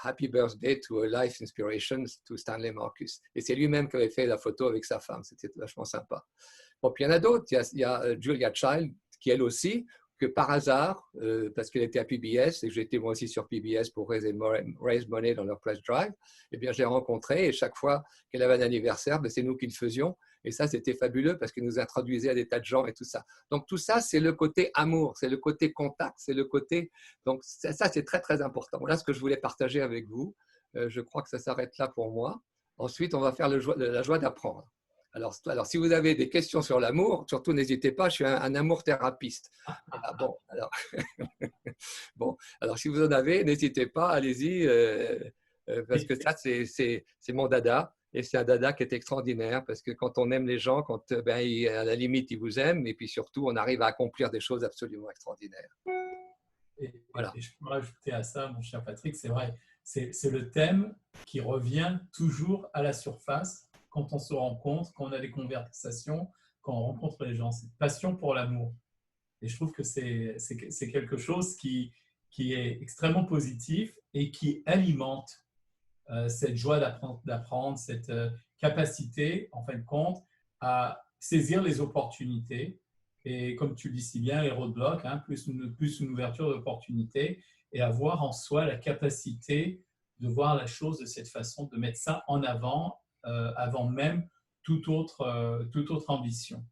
Happy Birthday to a Life Inspiration to Stanley Marcus. Et c'est lui-même qui avait fait la photo avec sa femme, c'était vachement sympa. Bon, puis il y en a d'autres, il y a Julia Child, qui elle aussi, que par hasard, parce qu'elle était à PBS et que j'étais moi aussi sur PBS pour raise money dans leur press drive, eh bien, je l'ai rencontrée et chaque fois qu'elle avait un anniversaire, c'est nous qui le faisions. Et ça, c'était fabuleux parce qu'il nous introduisait à des tas de gens et tout ça. Donc, tout ça, c'est le côté amour, c'est le côté contact, c'est le côté… Donc, ça, c'est très, très important. Voilà ce que je voulais partager avec vous. Je crois que ça s'arrête là pour moi. Ensuite, on va faire la joie d'apprendre. Alors, si vous avez des questions sur l'amour, surtout n'hésitez pas, je suis un amour thérapeute. Bon, alors si vous en avez, n'hésitez pas, allez-y, parce que ça, c'est mon dada. Et c'est un dada qui est extraordinaire parce que quand on aime les gens, à la limite, ils vous aiment, et puis surtout, on arrive à accomplir des choses absolument extraordinaires. Voilà. Et je peux rajouter à ça, mon cher Patrick, c'est vrai, c'est le thème qui revient toujours à la surface quand on se rencontre, quand on a des conversations, quand on rencontre les gens. C'est passion pour l'amour. Et je trouve que c'est quelque chose qui est extrêmement positif et qui alimente cette joie d'apprendre, cette capacité, en fin de compte, à saisir les opportunités. Et comme tu le dis si bien, les roadblocks, plus une ouverture d'opportunités et avoir en soi la capacité de voir la chose de cette façon, de mettre ça en avant, avant même toute autre ambition.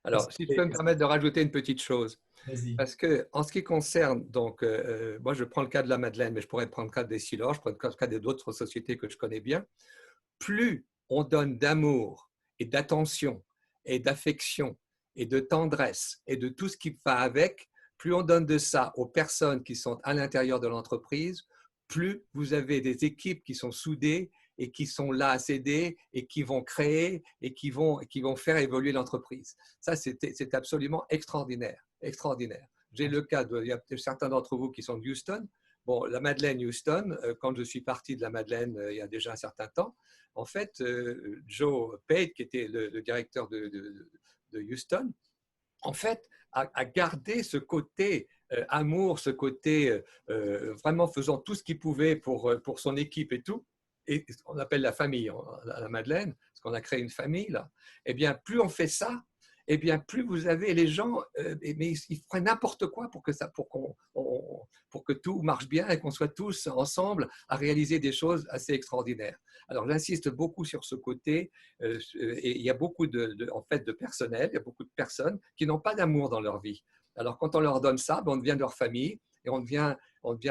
Alors, si tu peux me permettre de rajouter une petite chose. Vas-y. Parce que, en ce qui concerne, donc, moi je prends le cas de la Madeleine, mais je pourrais prendre le cas des Silor, je prends le cas d'autres sociétés que je connais bien. Plus on donne d'amour et d'attention et d'affection et de tendresse et de tout ce qui va avec, plus on donne de ça aux personnes qui sont à l'intérieur de l'entreprise, plus vous avez des équipes qui sont soudées et qui sont là à s'aider et qui vont créer et qui vont faire évoluer l'entreprise. Ça, c'est absolument extraordinaire. Extraordinaire. J'ai le cas il y a certains d'entre vous qui sont de Houston. Bon, la Madeleine Houston, quand je suis parti de la Madeleine il y a déjà un certain temps, en fait, Joe Pate, qui était le directeur de Houston, en fait, a gardé ce côté amour, ce côté vraiment faisant tout ce qu'il pouvait pour son équipe et tout. Et on appelle la famille à la Madeleine, parce qu'on a créé une famille là. Eh bien, plus on fait ça, eh bien, plus vous avez les gens, mais ils feraient n'importe quoi pour que tout marche bien et qu'on soit tous ensemble à réaliser des choses assez extraordinaires. Alors, j'insiste beaucoup sur ce côté, et il y a beaucoup en fait, de personnel, il y a beaucoup de personnes qui n'ont pas d'amour dans leur vie. Alors, quand on leur donne ça, on devient leur famille et on devient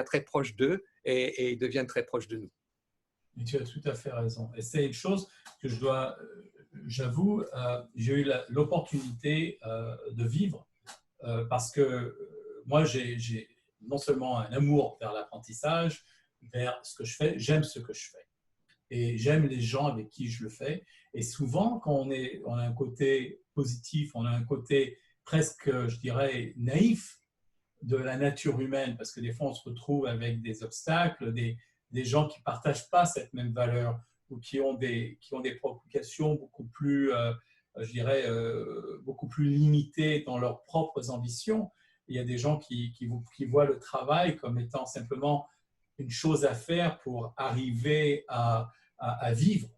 très proche d'eux et ils deviennent très proches de nous. Et tu as tout à fait raison. Et c'est une chose que j'avoue, j'ai eu l'opportunité de vivre parce que moi, j'ai non seulement un amour vers l'apprentissage, vers ce que je fais, j'aime ce que je fais. Et j'aime les gens avec qui je le fais. Et souvent, quand on a un côté positif, on a un côté presque, je dirais, naïf de la nature humaine, parce que des fois, on se retrouve avec des obstacles, des gens qui ne partagent pas cette même valeur ou qui ont des préoccupations beaucoup plus, je dirais, beaucoup plus limitées dans leurs propres ambitions. Il y a des gens qui voient le travail comme étant simplement une chose à faire pour arriver à vivre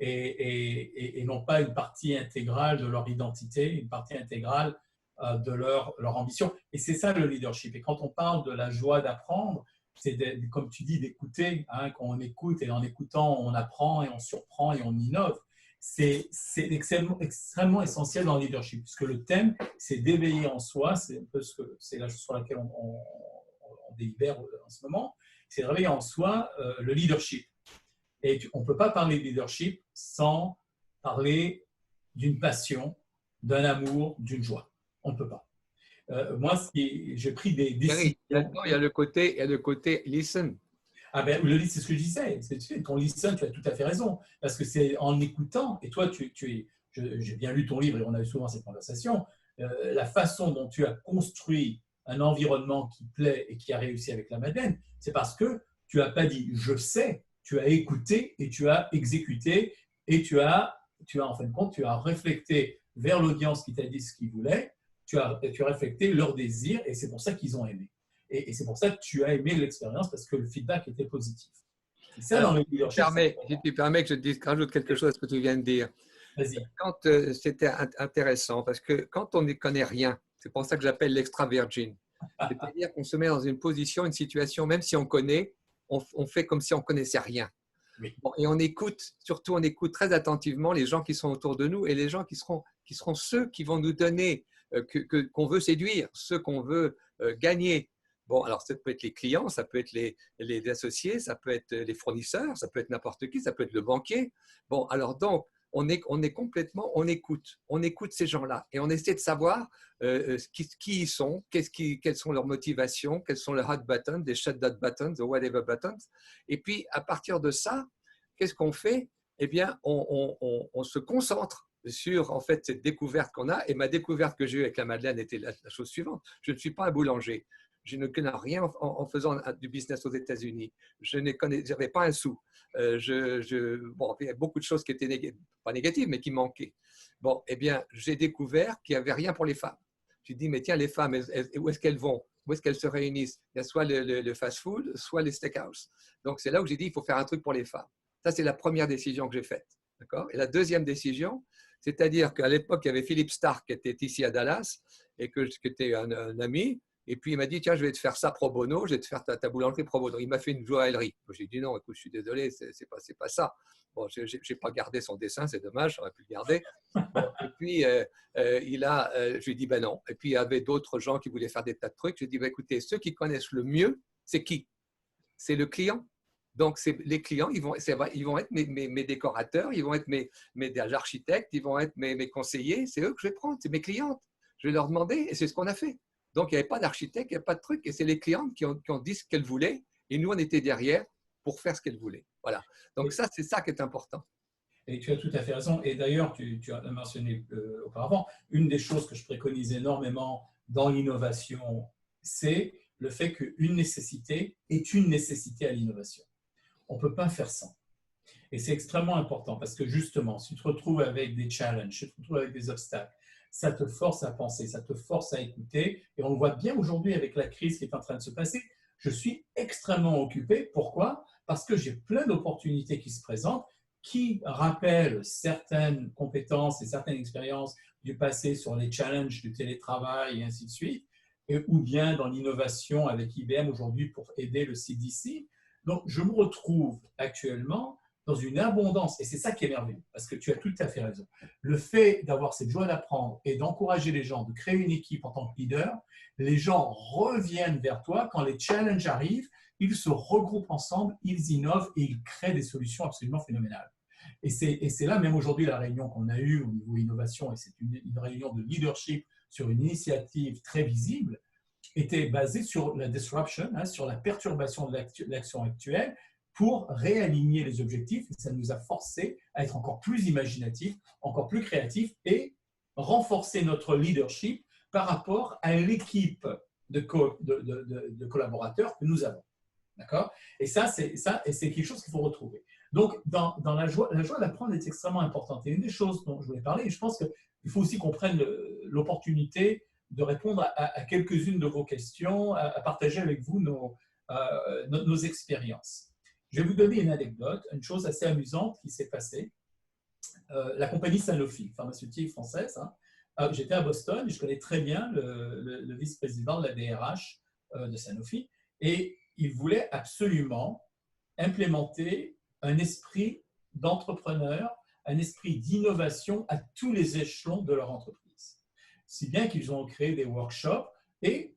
et non pas une partie intégrale de leur identité, une partie intégrale de leur ambition. Et c'est ça le leadership. Et quand on parle de la joie d'apprendre, c'est comme tu dis d'écouter, quand on écoute et en écoutant on apprend et on surprend et on innove. c'est extrêmement essentiel dans le leadership, puisque le thème, c'est d'éveiller en soi, c'est un peu c'est la chose sur laquelle on délibère en ce moment, c'est de réveiller en soi le leadership. Et on ne peut pas parler de leadership sans parler d'une passion, d'un amour, d'une joie. On ne peut pas. Moi, j'ai pris des décisions. Il y a le côté listen. Ah ben, le lead, c'est ce que je disais. Ton listen, tu as tout à fait raison. Parce que c'est en écoutant, et toi, j'ai bien lu ton livre et on a eu souvent cette conversation, la façon dont tu as construit un environnement qui plaît et qui a réussi avec la Madeleine, c'est parce que tu n'as pas dit « je sais », tu as écouté et tu as exécuté et tu as en fin de compte, tu as réfléchité vers l'audience qui t'a dit ce qu'ils voulaient, tu as réfléchité leurs désirs et c'est pour ça qu'ils ont aimé. Et c'est pour ça que tu as aimé l'expérience parce que le feedback était positif. C'est ça. Alors, dans le leadership. Si tu permets que je rajoute quelque chose à ce que tu viens de dire. Vas-y. C'était intéressant parce que quand on ne connaît rien, c'est pour ça que j'appelle l'extra-virgin. C'est-à-dire qu'on se met dans une position, une situation, même si on connaît, on fait comme si on ne connaissait rien. Oui. Bon, et on écoute, surtout on écoute très attentivement les gens qui sont autour de nous et les gens qui seront ceux qui vont nous donner, qu'on veut séduire, ceux qu'on veut gagner. Bon, alors ça peut être les clients, ça peut être les associés, ça peut être les fournisseurs, ça peut être n'importe qui, ça peut être le banquier. Bon, alors donc, on écoute ces gens-là et on essaie de savoir qui ils sont, quelles sont leurs motivations, quels sont leurs hot buttons, des shut-down buttons, des whatever buttons. Et puis, à partir de ça, qu'est-ce qu'on fait? Eh bien, on se concentre sur en fait cette découverte qu'on a. Et ma découverte que j'ai eue avec la Madeleine était la chose suivante. Je ne suis pas un boulanger. Je ne connais rien en faisant du business aux États-Unis. Je n'avais pas un sou. Bon, il y a beaucoup de choses qui étaient pas négatives, mais qui manquaient. Bon, eh bien, j'ai découvert qu'il n'y avait rien pour les femmes. Je me dis, mais tiens, les femmes, où est-ce qu'elles vont? Où est-ce qu'elles se réunissent? Il y a soit le fast-food, soit les steakhouse. Donc, c'est là où j'ai dit, il faut faire un truc pour les femmes. Ça, c'est la première décision que j'ai faite. D'accord? Et la deuxième décision, c'est-à-dire qu'à l'époque, il y avait Philippe Stark qui était ici à Dallas et qui était un ami. Et puis, il m'a dit, tiens, je vais te faire ça pro bono, je vais te faire ta boulangerie pro bono. Il m'a fait une joaillerie. J'ai dit, non, écoute, je suis désolé, c'est pas ça. Bon, je n'ai pas gardé son dessin, c'est dommage, j'aurais pu le garder. Bon, et puis, je lui ai dit, ben non. Et puis, il y avait d'autres gens qui voulaient faire des tas de trucs. Je lui ai dit, ben, écoutez, ceux qui connaissent le mieux, c'est qui? C'est le client. Donc, les clients, ils vont être mes décorateurs, ils vont être mes architectes, ils vont être mes conseillers. C'est eux que je vais prendre, c'est mes clientes. Je vais leur demander, et c'est ce qu'on a fait. Donc, il n'y avait pas d'architecte, il n'y avait pas de truc. Et c'est les clientes qui ont dit ce qu'elles voulaient. Et nous, on était derrière pour faire ce qu'elles voulaient. Voilà. Donc, ça, c'est ça qui est important. Et tu as tout à fait raison. Et d'ailleurs, tu as mentionné auparavant, une des choses que je préconise énormément dans l'innovation, c'est le fait qu'une nécessité est une nécessité à l'innovation. On ne peut pas faire sans. Et c'est extrêmement important parce que justement, si tu te retrouves avec des challenges, si tu te retrouves avec des obstacles, ça te force à penser, ça te force à écouter. Et on le voit bien aujourd'hui avec la crise qui est en train de se passer. Je suis extrêmement occupé. Pourquoi? Parce que j'ai plein d'opportunités qui se présentent, qui rappellent certaines compétences et certaines expériences du passé sur les challenges du télétravail et ainsi de suite, ou bien dans l'innovation avec IBM aujourd'hui pour aider le CDC. Donc, je me retrouve actuellement dans une abondance, et c'est ça qui est merveilleux, parce que tu as tout à fait raison. Le fait d'avoir cette joie d'apprendre et d'encourager les gens, de créer une équipe en tant que leader, les gens reviennent vers toi quand les challenges arrivent, ils se regroupent ensemble, ils innovent et ils créent des solutions absolument phénoménales. Et c'est là, même aujourd'hui, la réunion qu'on a eue au niveau innovation, et c'est une réunion de leadership sur une initiative très visible, était basée sur la disruption, sur la perturbation de l'action actuelle, pour réaligner les objectifs. Ça nous a forcé à être encore plus imaginatifs, encore plus créatifs et renforcer notre leadership par rapport à l'équipe de collaborateurs que nous avons. D'accord? Et ça, c'est quelque chose qu'il faut retrouver. Donc, dans la joie d'apprendre est extrêmement importante. Et une des choses dont je voulais parler, et je pense qu'il faut aussi qu'on prenne l'opportunité de répondre à quelques-unes de vos questions, à partager avec vous nos expériences. Je vais vous donner une anecdote, une chose assez amusante qui s'est passée. La compagnie Sanofi, pharmaceutique française, j'étais à Boston et je connais très bien le vice-président de la DRH de Sanofi et il voulait absolument implémenter un esprit d'entrepreneur un esprit d'innovation à tous les échelons de leur entreprise. Si bien qu'ils ont créé des workshops et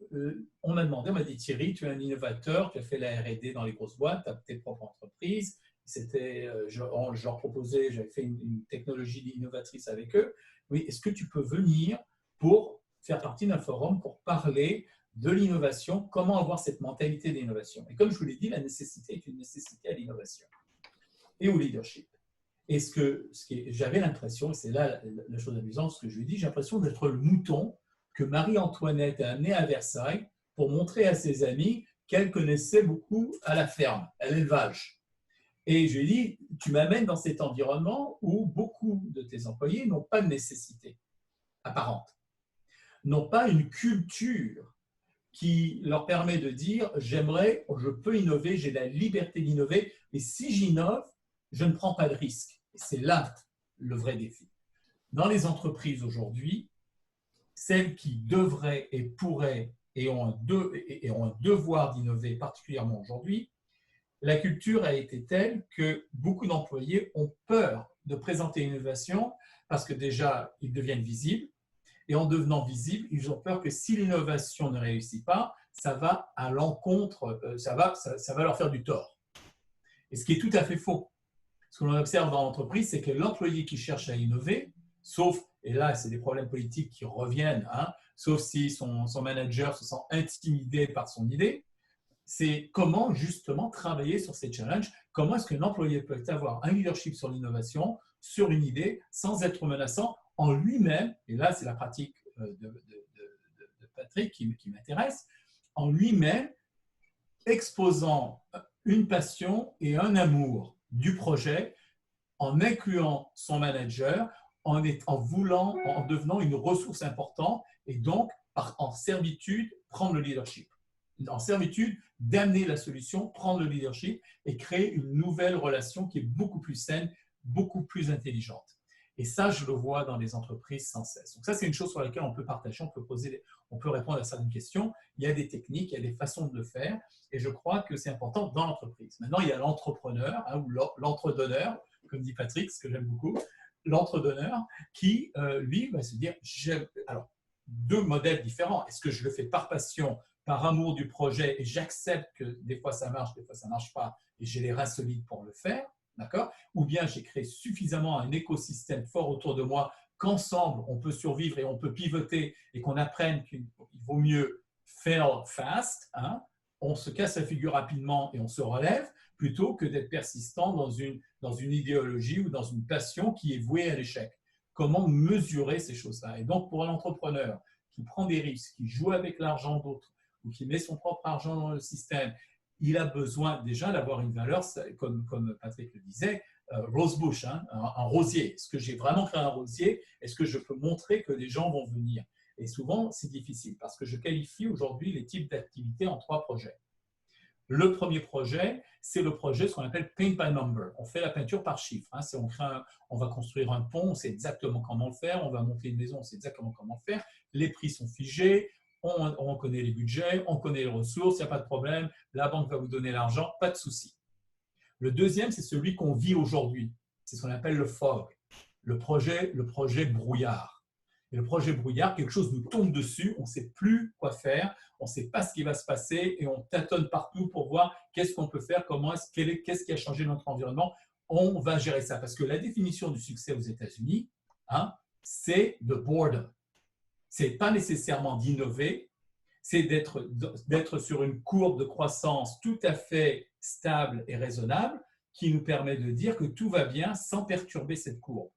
on m'a demandé, on m'a dit Thierry, tu es un innovateur, tu as fait la R&D dans les grosses boîtes, tu as tes propres entreprises. Je leur proposais, j'avais fait une technologie innovatrice avec eux. Oui, est-ce que tu peux venir pour faire partie d'un forum pour parler de l'innovation, comment avoir cette mentalité d'innovation. Et comme je vous l'ai dit, la nécessité est une nécessité à l'innovation et au leadership. Et j'avais l'impression, et c'est là la chose amusante, ce que je lui dis, j'ai l'impression d'être le mouton que Marie-Antoinette a amené à Versailles pour montrer à ses amis qu'elle connaissait beaucoup à la ferme, à l'élevage. Et je lui ai dit, tu m'amènes dans cet environnement où beaucoup de tes employés n'ont pas de nécessité apparente, n'ont pas une culture qui leur permet de dire, je peux innover, j'ai la liberté d'innover, et si j'innove, je ne prends pas de risque. Et c'est là le vrai défi. Dans les entreprises aujourd'hui, celles qui devraient et pourraient et ont un devoir d'innover, particulièrement aujourd'hui, la culture a été telle que beaucoup d'employés ont peur de présenter une innovation parce que déjà, ils deviennent visibles. Et en devenant visibles, ils ont peur que si l'innovation ne réussit pas, ça va à l'encontre, ça va leur faire du tort. Et ce qui est tout à fait faux. Ce que l'on observe dans l'entreprise, c'est que l'employé qui cherche à innover, sauf, et là, c'est des problèmes politiques qui reviennent, sauf si son manager se sent intimidé par son idée, c'est comment justement travailler sur ces challenges, comment est-ce qu'un employé peut avoir un leadership sur l'innovation, sur une idée, sans être menaçant, en lui-même, et là c'est la pratique de Patrick qui m'intéresse, en lui-même exposant une passion et un amour du projet, en incluant son manager, en devenant une ressource importante et donc en servitude, prendre le leadership. En servitude, d'amener la solution, prendre le leadership et créer une nouvelle relation qui est beaucoup plus saine, beaucoup plus intelligente. Et ça, je le vois dans les entreprises sans cesse. Donc ça, c'est une chose sur laquelle on peut partager, on peut répondre à certaines questions. Il y a des techniques, il y a des façons de le faire, et je crois que c'est important dans l'entreprise. Maintenant, il y a l'entrepreneur, ou l'entre-donneur, comme dit Patrick, ce que j'aime beaucoup, l'entre-donneur, qui, lui, va se dire, alors, deux modèles différents. Est-ce que je le fais par passion, par amour du projet, et j'accepte que des fois ça marche, des fois ça ne marche pas, et j'ai les reins solides pour le faire, d'accord? Ou bien j'ai créé suffisamment un écosystème fort autour de moi qu'ensemble, on peut survivre et on peut pivoter et qu'on apprenne qu'il vaut mieux fail fast, on se casse la figure rapidement et on se relève, plutôt que d'être persistant dans une idéologie ou dans une passion qui est vouée à l'échec. Comment mesurer ces choses-là? Et donc, pour un entrepreneur qui prend des risques, qui joue avec l'argent d'autres, ou qui met son propre argent dans le système, il a besoin déjà d'avoir une valeur, comme Patrick le disait, rosebush, un rosier. Est-ce que j'ai vraiment créé un rosier? Est-ce que je peux montrer que les gens vont venir? Et souvent, c'est difficile parce que je qualifie aujourd'hui les types d'activités en 3 projets. Le premier projet, c'est le projet, ce qu'on appelle paint by number. On fait la peinture par chiffre. On va construire un pont, on sait exactement comment le faire. On va monter une maison, on sait exactement comment le faire. Les prix sont figés. On connaît les budgets, on connaît les ressources, il n'y a pas de problème, la banque va vous donner l'argent, pas de souci. Le deuxième, c'est celui qu'on vit aujourd'hui. C'est ce qu'on appelle le fog, le projet brouillard. Et le projet brouillard, quelque chose nous tombe dessus, on ne sait plus quoi faire, on ne sait pas ce qui va se passer et on tâtonne partout pour voir qu'est-ce qu'on peut faire, qu'est-ce qui a changé notre environnement. On va gérer ça parce que la définition du succès aux États-Unis, c'est de boredom. Ce n'est pas nécessairement d'innover, c'est d'être sur une courbe de croissance tout à fait stable et raisonnable qui nous permet de dire que tout va bien sans perturber cette courbe.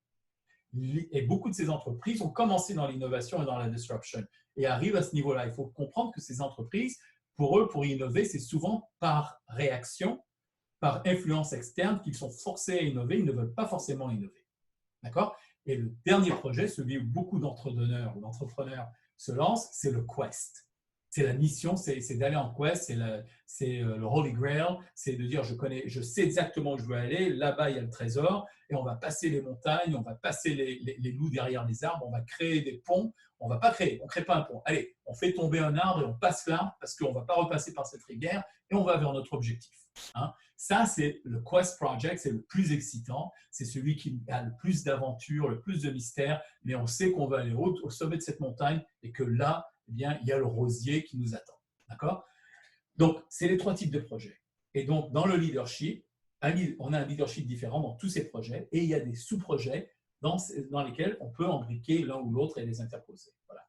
Et beaucoup de ces entreprises ont commencé dans l'innovation et dans la disruption et arrivent à ce niveau-là. Il faut comprendre que ces entreprises, pour eux, pour innover, c'est souvent par réaction, par influence externe qu'ils sont forcés à innover, ils ne veulent pas forcément innover. D'accord ? Et le dernier projet, celui où beaucoup d'entrepreneurs ou d'entrepreneurs se lancent, c'est le quest. C'est la mission, c'est d'aller en quest, c'est le Holy Grail, c'est de dire je sais exactement où je veux aller, là-bas il y a le trésor, et on va passer les montagnes, on va passer les loups derrière les arbres, on va créer des ponts, on ne va pas créer, on ne crée pas un pont. Allez, on fait tomber un arbre et on passe l'arbre parce qu'on ne va pas repasser par cette rivière et on va vers notre objectif. Hein. Ça, c'est le Quest Project, c'est le plus excitant, c'est celui qui a le plus d'aventures, le plus de mystères, mais on sait qu'on va aller au sommet de cette montagne et que là, eh bien, il y a le rosier qui nous attend. D'accord? Donc, c'est les 3 types de projets. Et donc, dans le leadership, on a un leadership différent dans tous ces projets et il y a des sous-projets dans lesquels on peut embriquer l'un ou l'autre et les interposer. Voilà.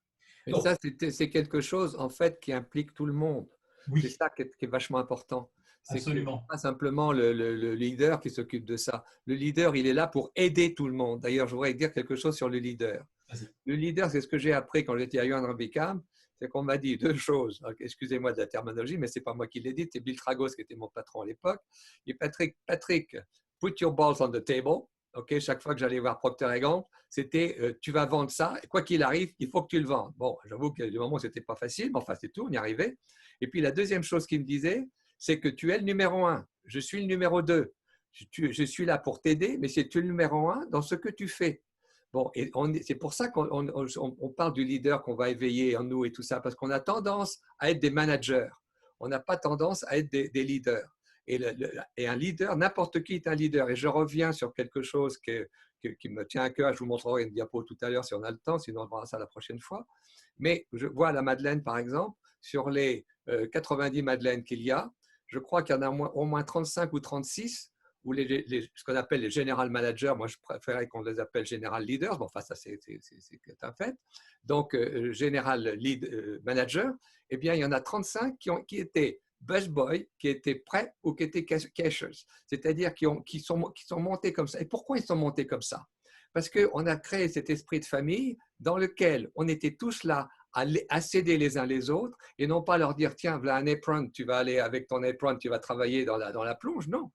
Et Donc, ça, c'est quelque chose, en fait, qui implique tout le monde. oui, C'est ça qui est vachement important. C'est que absolument. pas simplement le leader qui s'occupe de ça. Le leader, il est là pour aider tout le monde. D'ailleurs, je voudrais dire quelque chose sur le leader. Vas-y. Le leader, c'est ce que j'ai appris quand j'étais à Johan Rambicam, c'est qu'on m'a dit 2 choses. Excusez-moi de la terminologie, mais ce n'est pas moi qui l'ai dit, c'est Bill Tragos qui était mon patron à l'époque. Et Patrick, put your balls on the table. Okay, chaque fois que j'allais voir Procter & Gamble, c'était tu vas vendre ça, et quoi qu'il arrive, il faut que tu le vendes. Bon, j'avoue qu'il y a des moments où ce n'était pas facile, mais enfin, c'est tout, on y arrivait. Et puis, la deuxième chose qu'il me disait, c'est que tu es le numéro 1, je suis le numéro 2. Je suis là pour t'aider, mais c'est tu es le numéro 1 dans ce que tu fais. Bon, et c'est pour ça qu'on parle du leader qu'on va éveiller en nous et tout ça, parce qu'on a tendance à être des managers. On n'a pas tendance à être des leaders. Et un leader, n'importe qui est un leader. Et je reviens sur quelque chose qui me tient à cœur. Je vous montrerai une diapo tout à l'heure si on a le temps, sinon on verra ça la prochaine fois. Mais je vois à la Madeleine, par exemple, sur les 90 Madeleines qu'il y a, je crois qu'il y en a au moins 35 ou 36 où ce qu'on appelle les general managers, moi je préférais qu'on les appelle general leaders, bon, enfin ça c'est un fait. Donc general lead manager, eh bien il y en a 35 qui étaient busboy, qui étaient prêts ou qui étaient cashers, c'est-à-dire qui sont montés comme ça. Et pourquoi ils sont montés comme ça? Parce qu'on a créé cet esprit de famille dans lequel on était tous là à s'aider les uns les autres et non pas leur dire tiens, voilà un apron, tu vas aller avec ton apron, tu vas travailler dans la plonge. Non,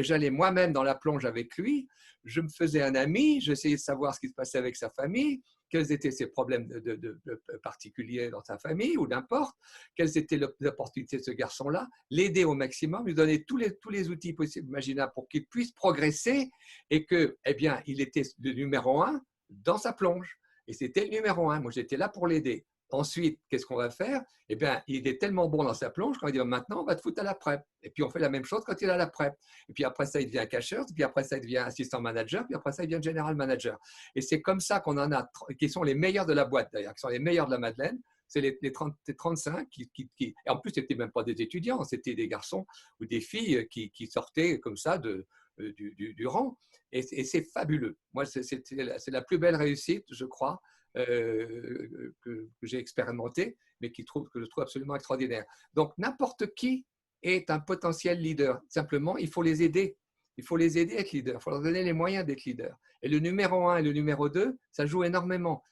j'allais moi-même dans la plonge avec lui, je me faisais un ami, j'essayais de savoir ce qui se passait avec sa famille, quels étaient ses problèmes de particuliers dans sa famille ou n'importe, quelles étaient les opportunités de ce garçon-là, l'aider au maximum, lui donner tous les outils possibles, imaginables pour qu'il puisse progresser et que, eh bien, il était le numéro 1 dans sa plonge. Et c'était le numéro 1. Moi, j'étais là pour l'aider. Ensuite, qu'est-ce qu'on va faire? Eh bien, il est tellement bon dans sa plonge qu'on va dire maintenant, on va te foutre à la prep. Et puis, on fait la même chose quand il est à la prep. Et puis, après ça, il devient cashier. Puis, après ça, il devient assistant manager. Puis, après ça, il devient general manager. Et c'est comme ça qu'on en a, qui sont les meilleurs de la boîte d'ailleurs, qui sont les meilleurs de la Madeleine. C'est les 35 et en plus, ce n'étaient même pas des étudiants, c'était des garçons ou des filles qui sortaient comme ça du rang. Et c'est fabuleux. Moi, c'est la plus belle réussite, je crois, que j'ai expérimenté, mais que je trouve absolument extraordinaire. Donc, n'importe qui est un potentiel leader. Simplement, il faut les aider. Il faut les aider à être leader. Il faut leur donner les moyens d'être leader. Et le numéro 1 et le numéro 2, ça joue énormément.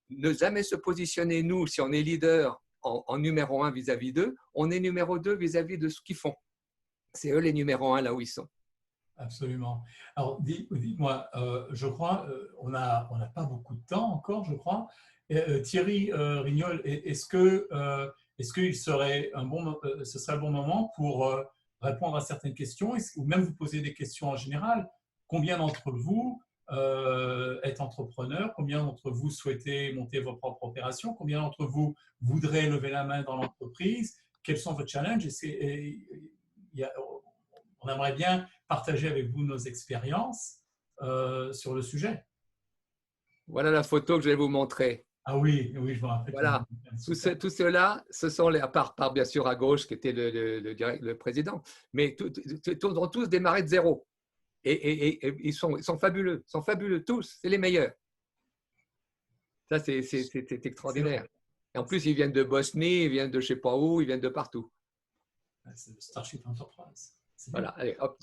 Ne jamais se positionner, nous, si on est leader en numéro 1 vis-à-vis d'eux, on est numéro 2 vis-à-vis de ce qu'ils font. C'est eux les numéros 1 là où ils sont. Absolument. Alors, dites-moi, je crois, on n'a pas beaucoup de temps encore, je crois. Thierry Rignol, est-ce qu'il serait ce serait un bon moment pour répondre à certaines questions ou même vous poser des questions en général? Combien d'entre vous êtes entrepreneurs? Combien d'entre vous souhaitez monter vos propres opérations? Combien d'entre vous voudraient lever la main dans l'entreprise? Quels sont vos challenges? On aimerait bien partager avec vous nos expériences sur le sujet. Voilà la photo que je vais vous montrer. Ah oui, oui, je me rappelle. Voilà. Tout cela, ce sont à part bien sûr à gauche qui était le président, mais ils ont tous démarré de zéro. Et ils sont fabuleux, tous, c'est les meilleurs. Ça, c'est extraordinaire. Et en plus, ils viennent de Bosnie, ils viennent de je ne sais pas où, ils viennent de partout. C'est le Starship Enterprise. Voilà, allez, hop,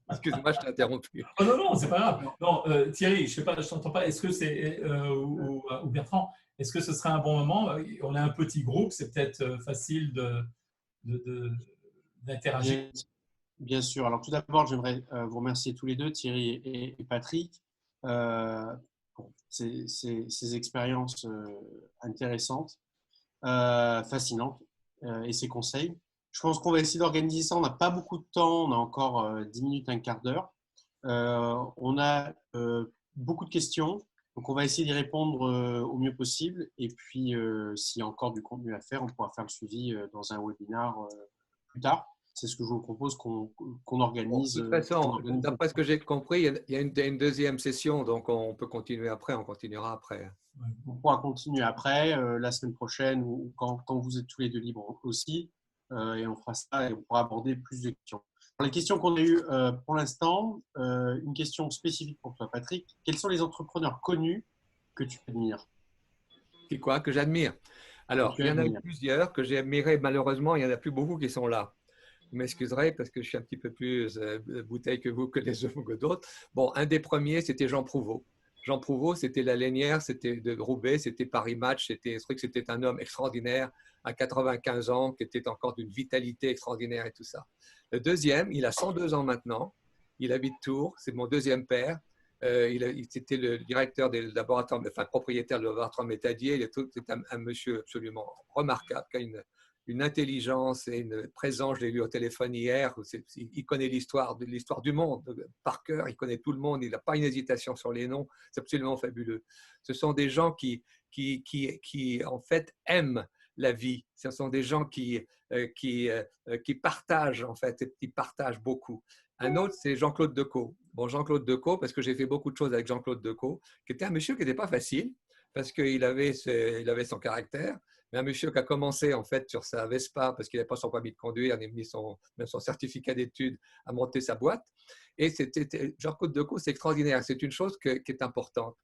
excuse-moi, je t'ai interrompu. Oh non, c'est pas grave. Non, Thierry, je ne t'entends pas. Est-ce que c'est, ou Bertrand, est-ce que ce serait un bon moment? On a un petit groupe, c'est peut-être facile d'interagir. Bien sûr. Alors, tout d'abord, j'aimerais vous remercier tous les deux, Thierry et Patrick, pour ces expériences intéressantes, fascinantes et ces conseils. Je pense qu'on va essayer d'organiser ça. On n'a pas beaucoup de temps. On a encore 10 minutes, un quart d'heure. On a beaucoup de questions. Donc, on va essayer d'y répondre au mieux possible. Et puis, s'il y a encore du contenu à faire, on pourra faire le suivi dans un webinar plus tard. C'est ce que je vous propose qu'on organise. De toute façon, d'après ce que j'ai compris, il y a une deuxième session, donc on peut continuer après, on continuera après. On pourra continuer après, la semaine prochaine ou quand vous êtes tous les deux libres aussi. Et on fera ça et on pourra aborder plus de questions. Alors, les questions qu'on a eues pour l'instant, une question spécifique pour toi, Patrick. Quels sont les entrepreneurs connus que tu admires? Quoi que j'admire? Alors, il y en a eu plusieurs que j'ai admirés. Malheureusement, il n'y en a plus beaucoup qui sont là. Vous m'excuserez parce que je suis un petit peu plus bouteille que vous, que les uns ou que d'autres. Bon, un des premiers, c'était Jean Prouvost. Jean Prouvost, c'était la Lénière, c'était de Roubaix, c'était Paris Match, c'était un homme extraordinaire à 95 ans, qui était encore d'une vitalité extraordinaire et tout ça. Le deuxième, il a 102 ans maintenant, il habite Tours, c'est mon deuxième père. C'était le directeur des laboratoires, enfin propriétaire du laboratoire Métadier. C'est un monsieur absolument remarquable, qui a une intelligence et une présence. Je l'ai lu au téléphone hier. Il connaît l'histoire du monde par cœur. Il connaît tout le monde. Il n'a pas une hésitation sur les noms. C'est absolument fabuleux. Ce sont des gens qui en fait aiment la vie. Ce sont des gens qui partagent en fait, qui partagent beaucoup. Un autre, c'est Jean-Claude Decaux. Bon, Jean-Claude Decaux, parce que j'ai fait beaucoup de choses avec Jean-Claude Decaux, qui était un monsieur qui n'était pas facile, parce qu'il avait son caractère, mais un monsieur qui a commencé en fait sur sa Vespa, parce qu'il n'avait pas son permis de conduire, il a mis même son certificat d'études à monter sa boîte. Et Jean-Claude Decaux, c'est extraordinaire. C'est une chose qui est importante.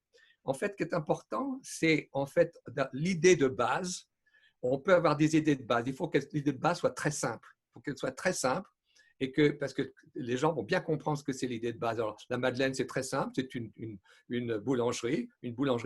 En fait, ce qui est important, c'est en fait l'idée de base. On peut avoir des idées de base. Il faut que l'idée de base soit très simple. Il faut qu'elle soit très simple. Parce que les gens vont bien comprendre ce que c'est l'idée de base. Alors, la Madeleine, c'est très simple, c'est une boulangerie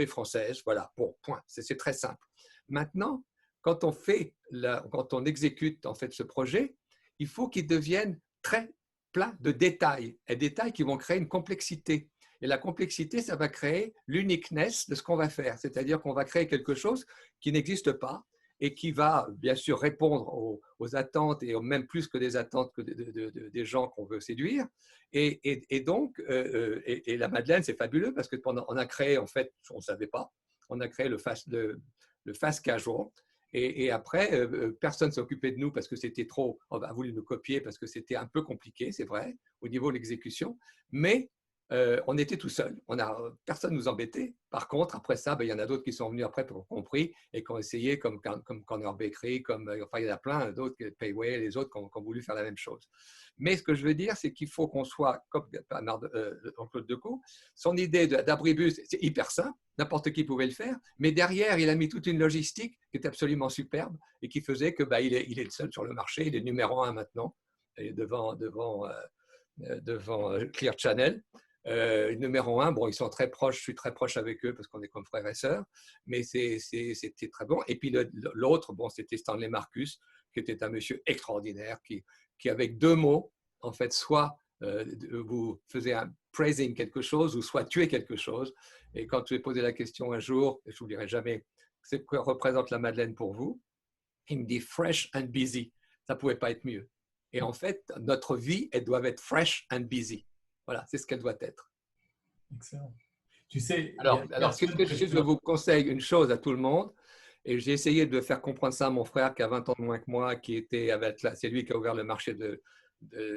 française, voilà, bon, point, c'est très simple. Maintenant, quand on exécute en fait ce projet, il faut qu'il devienne très plein de détails, et détails qui vont créer une complexité. Et la complexité, ça va créer l'uniqueness de ce qu'on va faire, c'est-à-dire qu'on va créer quelque chose qui n'existe pas, et qui va bien sûr répondre aux attentes et même plus que des attentes que des gens qu'on veut séduire. Et donc, la Madeleine, c'est fabuleux parce que on a créé, en fait, on ne savait pas, on a créé le fast casual. Et après, personne ne s'est occupé de nous parce que c'était trop, on a voulu nous copier parce que c'était un peu compliqué, c'est vrai, au niveau de l'exécution. Mais on était tout seul. Personne ne nous embêtait. Par contre, après ça, il y en a d'autres qui sont venus après pour compris et qui ont essayé, comme Conor Bakery, il y en a plein d'autres, Payway, les autres qui ont voulu faire la même chose. Mais ce que je veux dire, c'est qu'il faut qu'on soit comme Jean-Claude Decaux. Son idée d'abribus, c'est hyper simple, n'importe qui pouvait le faire, mais derrière, il a mis toute une logistique qui est absolument superbe et qui faisait que il est le seul sur le marché, il est numéro 1 maintenant, et devant Clear Channel. Numéro 1, bon, ils sont très proches, je suis très proche avec eux parce qu'on est comme frères et sœurs, mais c'était très bon. Et puis l'autre, bon, c'était Stanley Marcus, qui était un monsieur extraordinaire, qui avec 2 mots, en fait, soit vous faisiez un praising quelque chose, ou soit tuer quelque chose. Et quand je lui ai posé la question un jour, et je n'oublierai jamais, c'est quoi représente la Madeleine pour vous? Il me dit fresh and busy. Ça ne pouvait pas être mieux. Et en fait, notre vie, elle doit être fresh and busy. Voilà, c'est ce qu'elle doit être. Excellent. Tu sais, alors je vous conseille une chose à tout le monde, et j'ai essayé de faire comprendre ça à mon frère qui a 20 ans de moins que moi, c'est lui qui a ouvert le marché de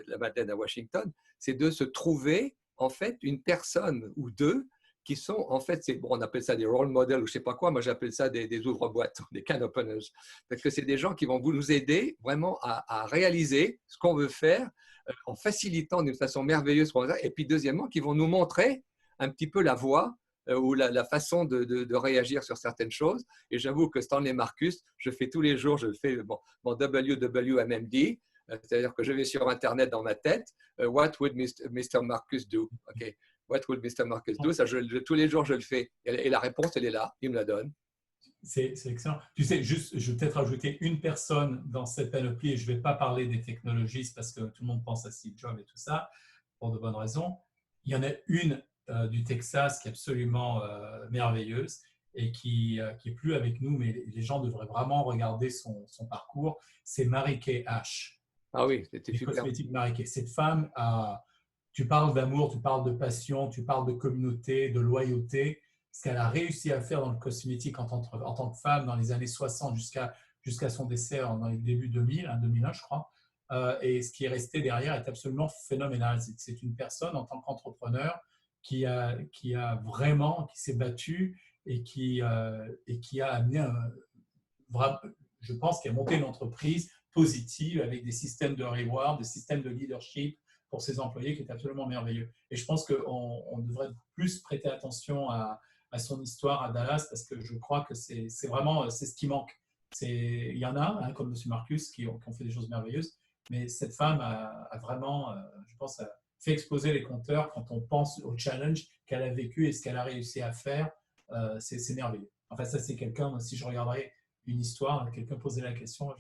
la Madeleine à Washington, c'est de se trouver en fait une personne ou deux qui sont en fait, on appelle ça des role models ou je ne sais pas quoi, moi j'appelle ça des ouvre-boîtes, des can openers, parce que c'est des gens qui vont nous aider vraiment à réaliser ce qu'on veut faire en facilitant d'une façon merveilleuse ce qu'on veut faire, et puis deuxièmement qui vont nous montrer un petit peu la voie ou la façon de réagir sur certaines choses. Et j'avoue que Stanley Marcus, je fais tous les jours, je fais mon WWMD, c'est-à-dire que je vais sur Internet dans ma tête, what would Mr. Marcus do? Okay. What would Mr. Marcus do? Ça, tous les jours, je le fais. Et la réponse, elle est là, il me la donne. C'est excellent. Tu sais, juste, je vais peut-être ajouter une personne dans cette panoplie, et je ne vais pas parler des technologistes parce que tout le monde pense à Steve Jobs et tout ça, pour de bonnes raisons. Il y en a une du Texas qui est absolument merveilleuse et qui est plus avec nous, mais les gens devraient vraiment regarder son parcours. C'est Mary Kay Ash. Ah oui, c'était super. Cosmétique Mary Kay. Cette femme tu parles d'amour, tu parles de passion, tu parles de communauté, de loyauté. ce qu'elle a réussi à faire dans le cosmétique en tant que femme dans les années 60 jusqu'à son décès dans les débuts 2000, 2001 je crois. Et ce qui est resté derrière est absolument phénoménal. C'est une personne en tant qu'entrepreneur qui s'est battue et qui a amené, je pense, qui a monté une entreprise positive avec des systèmes de reward, des systèmes de leadership pour ses employés qui est absolument merveilleux. Et je pense qu'on devrait plus prêter attention à son histoire à Dallas parce que je crois que c'est vraiment ce qui manque. Il y en a, comme M. Marcus, qui ont fait des choses merveilleuses, mais cette femme a vraiment, je pense, fait exploser les compteurs quand on pense au challenge qu'elle a vécu et ce qu'elle a réussi à faire. C'est merveilleux. Enfin, ça, c'est quelqu'un, si je regarderais une histoire, quelqu'un posait la question,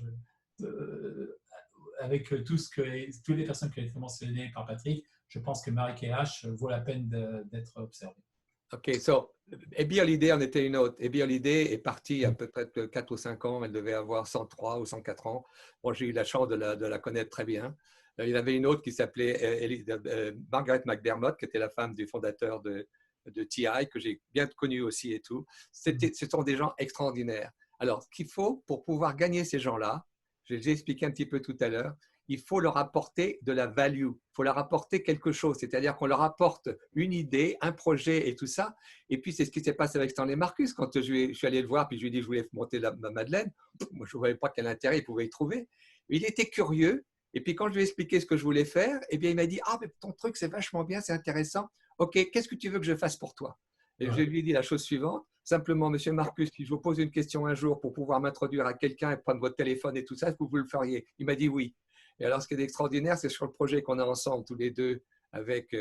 avec toutes les personnes qui ont été mentionnées par Patrick, je pense que Marie-Kay Ash vaut la peine d'être observée. OK, so Abby Holiday en était une autre. Abby Holiday est partie il y a peut-être 4 ou 5 ans. Elle devait avoir 103 ou 104 ans. Bon, j'ai eu la chance de la connaître très bien. Il y en avait une autre qui s'appelait Margaret McDermott, qui était la femme du fondateur de TI, que j'ai bien connue aussi et tout. Ce sont des gens extraordinaires. Alors, ce qu'il faut pour pouvoir gagner ces gens-là, je l'ai expliqué un petit peu tout à l'heure, il faut leur apporter de la value, il faut leur apporter quelque chose, c'est-à-dire qu'on leur apporte une idée, un projet et tout ça. Et puis, c'est ce qui s'est passé avec Stanley Marcus. Quand je suis allé le voir, puis je lui ai dit que je voulais monter ma Madeleine, moi, je ne voyais pas quel intérêt il pouvait y trouver. Il était curieux. Et puis, quand je lui ai expliqué ce que je voulais faire, eh bien, il m'a dit « Ah, mais ton truc, c'est vachement bien, c'est intéressant. OK, qu'est-ce que tu veux que je fasse pour toi ?» Et je lui ai dit la chose suivante. Simplement, Monsieur Marcus, si je vous pose une question un jour pour pouvoir m'introduire à quelqu'un et prendre votre téléphone et tout ça, est-ce que vous le feriez? Il m'a dit oui. Et alors, ce qui est extraordinaire, c'est sur le projet qu'on a ensemble, tous les deux, avec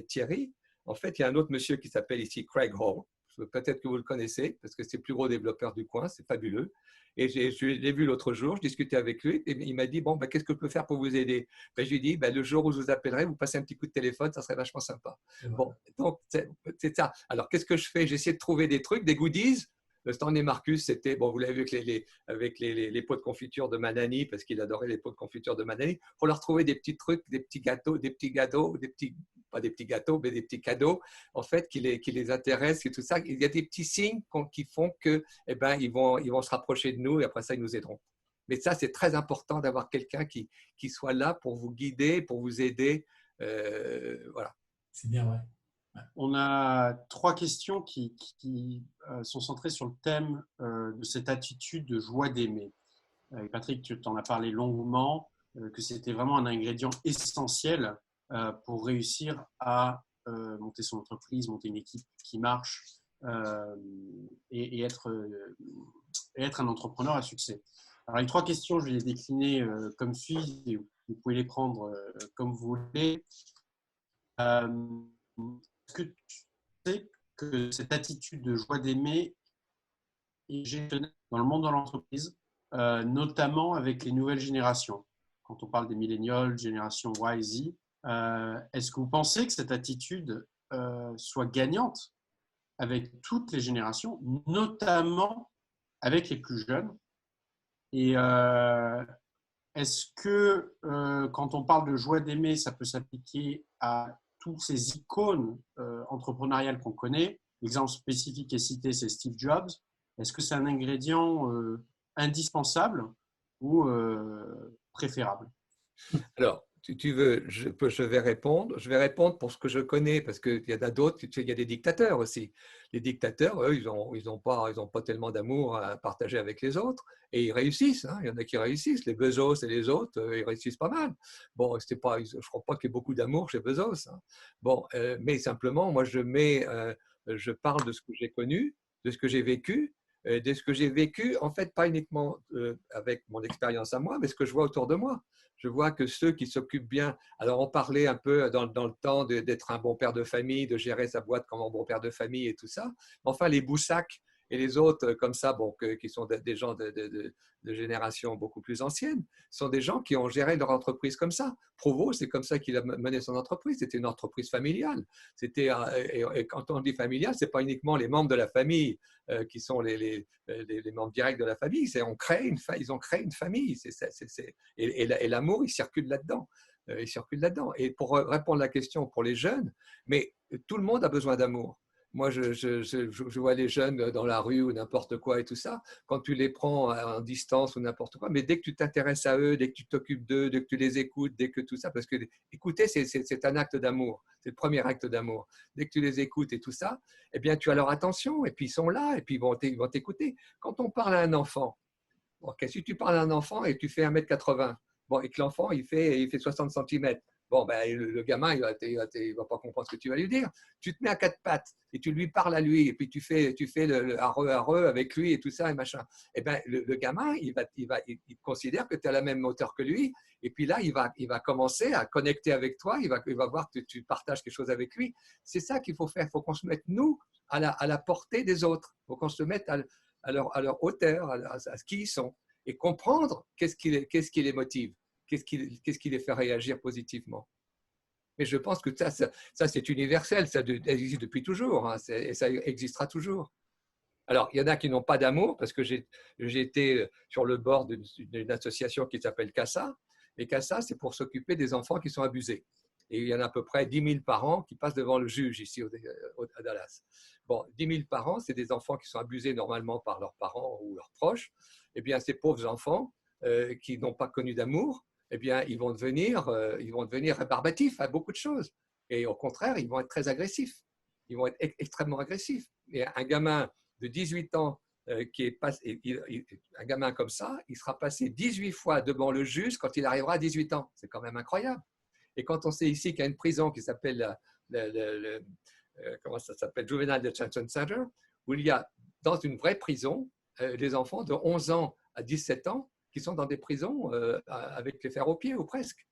Thierry. En fait, il y a un autre monsieur qui s'appelle ici Craig Hall. Peut-être que vous le connaissez, parce que c'est le plus gros développeur du coin, c'est fabuleux. Et je l'ai vu l'autre jour, je discutais avec lui, et il m'a dit, bon, qu'est-ce que je peux faire pour vous aider? Je lui ai dit, le jour où je vous appellerai, vous passez un petit coup de téléphone, ça serait vachement sympa. Bon, donc, c'est ça. Alors, qu'est-ce que je fais? J'essaie de trouver des trucs, des goodies. Le Stanley Marcus, c'était, bon, vous l'avez vu avec les pots de confiture de Manani, parce qu'il adorait les pots de confiture de Manani, pour leur trouver des petits trucs, des petits gâteaux, pas des petits gâteaux, mais des petits cadeaux, en fait, qui les intéressent et tout ça. Il y a des petits signes qui font que, eh ben, ils vont se rapprocher de nous et après ça, ils nous aideront. Mais ça, c'est très important d'avoir quelqu'un qui soit là pour vous guider, pour vous aider. Voilà. C'est bien vrai. On a 3 questions qui sont centrées sur le thème de cette attitude de joie d'aimer. Patrick, tu t'en as parlé longuement, que c'était vraiment un ingrédient essentiel pour réussir à monter son entreprise, monter une équipe qui marche et être un entrepreneur à succès. Alors, les 3 questions, je vais les décliner comme suit, et vous pouvez les prendre comme vous voulez. Est-ce que tu sais que cette attitude de joie d'aimer est gestionnaire dans le monde de l'entreprise, notamment avec les nouvelles générations? Quand on parle des millénials, génération Y, Z, est-ce que vous pensez que cette attitude soit gagnante avec toutes les générations, notamment avec les plus jeunes? Et est-ce que quand on parle de joie d'aimer, ça peut s'appliquer à toutes ces icônes entrepreneuriales qu'on connaît? L'exemple spécifique est cité, c'est Steve Jobs. Est-ce que c'est un ingrédient indispensable ou préférable? Alors, tu veux, je vais répondre. Je vais répondre pour ce que je connais, parce qu'il y en a d'autres, il y a des dictateurs aussi. Les dictateurs, eux, ils ont pas tellement d'amour à partager avec les autres, et ils réussissent. Hein. Il y en a qui réussissent. Les Bezos et les autres, ils réussissent pas mal. Bon, je ne crois pas qu'il y ait beaucoup d'amour chez Bezos. Hein. Bon, mais simplement, moi, je parle de ce que j'ai connu, de ce que j'ai vécu, de ce que j'ai vécu, en fait, pas uniquement avec mon expérience à moi, mais ce que je vois autour de moi. Je vois que ceux qui s'occupent bien, alors on parlait un peu dans le temps d'être un bon père de famille, de gérer sa boîte comme un bon père de famille et tout ça. Enfin, les Boussac et les autres comme ça, bon, qui sont des gens de génération beaucoup plus ancienne, sont des gens qui ont géré leur entreprise comme ça. Provo, c'est comme ça qu'il a mené son entreprise. C'était une entreprise familiale. Et quand on dit familiale, ce n'est pas uniquement les membres de la famille qui sont les membres directs de la famille. Ils ont créé une famille. Et l'amour, il circule là-dedans. Et pour répondre à la question pour les jeunes, mais tout le monde a besoin d'amour. Moi, je vois les jeunes dans la rue ou n'importe quoi et tout ça, quand tu les prends en distance ou n'importe quoi, mais dès que tu t'intéresses à eux, dès que tu t'occupes d'eux, dès que tu les écoutes, dès que tout ça, parce que écouter, c'est un acte d'amour, c'est le premier acte d'amour. Dès que tu les écoutes et tout ça, eh bien, tu as leur attention et puis ils sont là et puis ils vont t'écouter. Quand on parle à un enfant, okay, si tu parles à un enfant et tu fais 1,80 m, bon, et que l'enfant, il fait 60 cm, bon, ben, le gamin, il va pas comprendre ce que tu vas lui dire. Tu te mets à quatre pattes et tu lui parles à lui et puis tu fais le areux avec lui et tout ça et machin. Eh ben, le gamin, il considère que tu es à la même hauteur que lui et puis là, il va commencer à connecter avec toi, il va voir que tu partages quelque chose avec lui. C'est ça qu'il faut faire. Il faut qu'on se mette, nous, à la portée des autres. Il faut qu'on se mette à leur hauteur, à ce qui ils sont et comprendre qu'est-ce qui les motive. Qu'est-ce qui les fait réagir positivement? Mais je pense que ça c'est universel, ça existe depuis toujours, hein, et ça existera toujours. Alors, il y en a qui n'ont pas d'amour, parce que j'ai été sur le bord d'une association qui s'appelle CASA, et CASA, c'est pour s'occuper des enfants qui sont abusés. Et il y en a à peu près 10 000 par an qui passent devant le juge ici à Dallas. Bon, 10 000 par an, c'est des enfants qui sont abusés normalement par leurs parents ou leurs proches. Eh bien, ces pauvres enfants qui n'ont pas connu d'amour, eh bien, ils vont devenir rébarbatifs à beaucoup de choses. Et au contraire, ils vont être très agressifs. Ils vont être extrêmement agressifs. Et un gamin de 18 ans, un gamin comme ça, il sera passé 18 fois devant le juge quand il arrivera à 18 ans. C'est quand même incroyable. Et quand on sait ici qu'il y a une prison qui s'appelle comment ça s'appelle, Juvenile Detention Center, où il y a dans une vraie prison des enfants de 11 ans à 17 ans qui sont dans des prisons avec les fers aux pieds ou presque.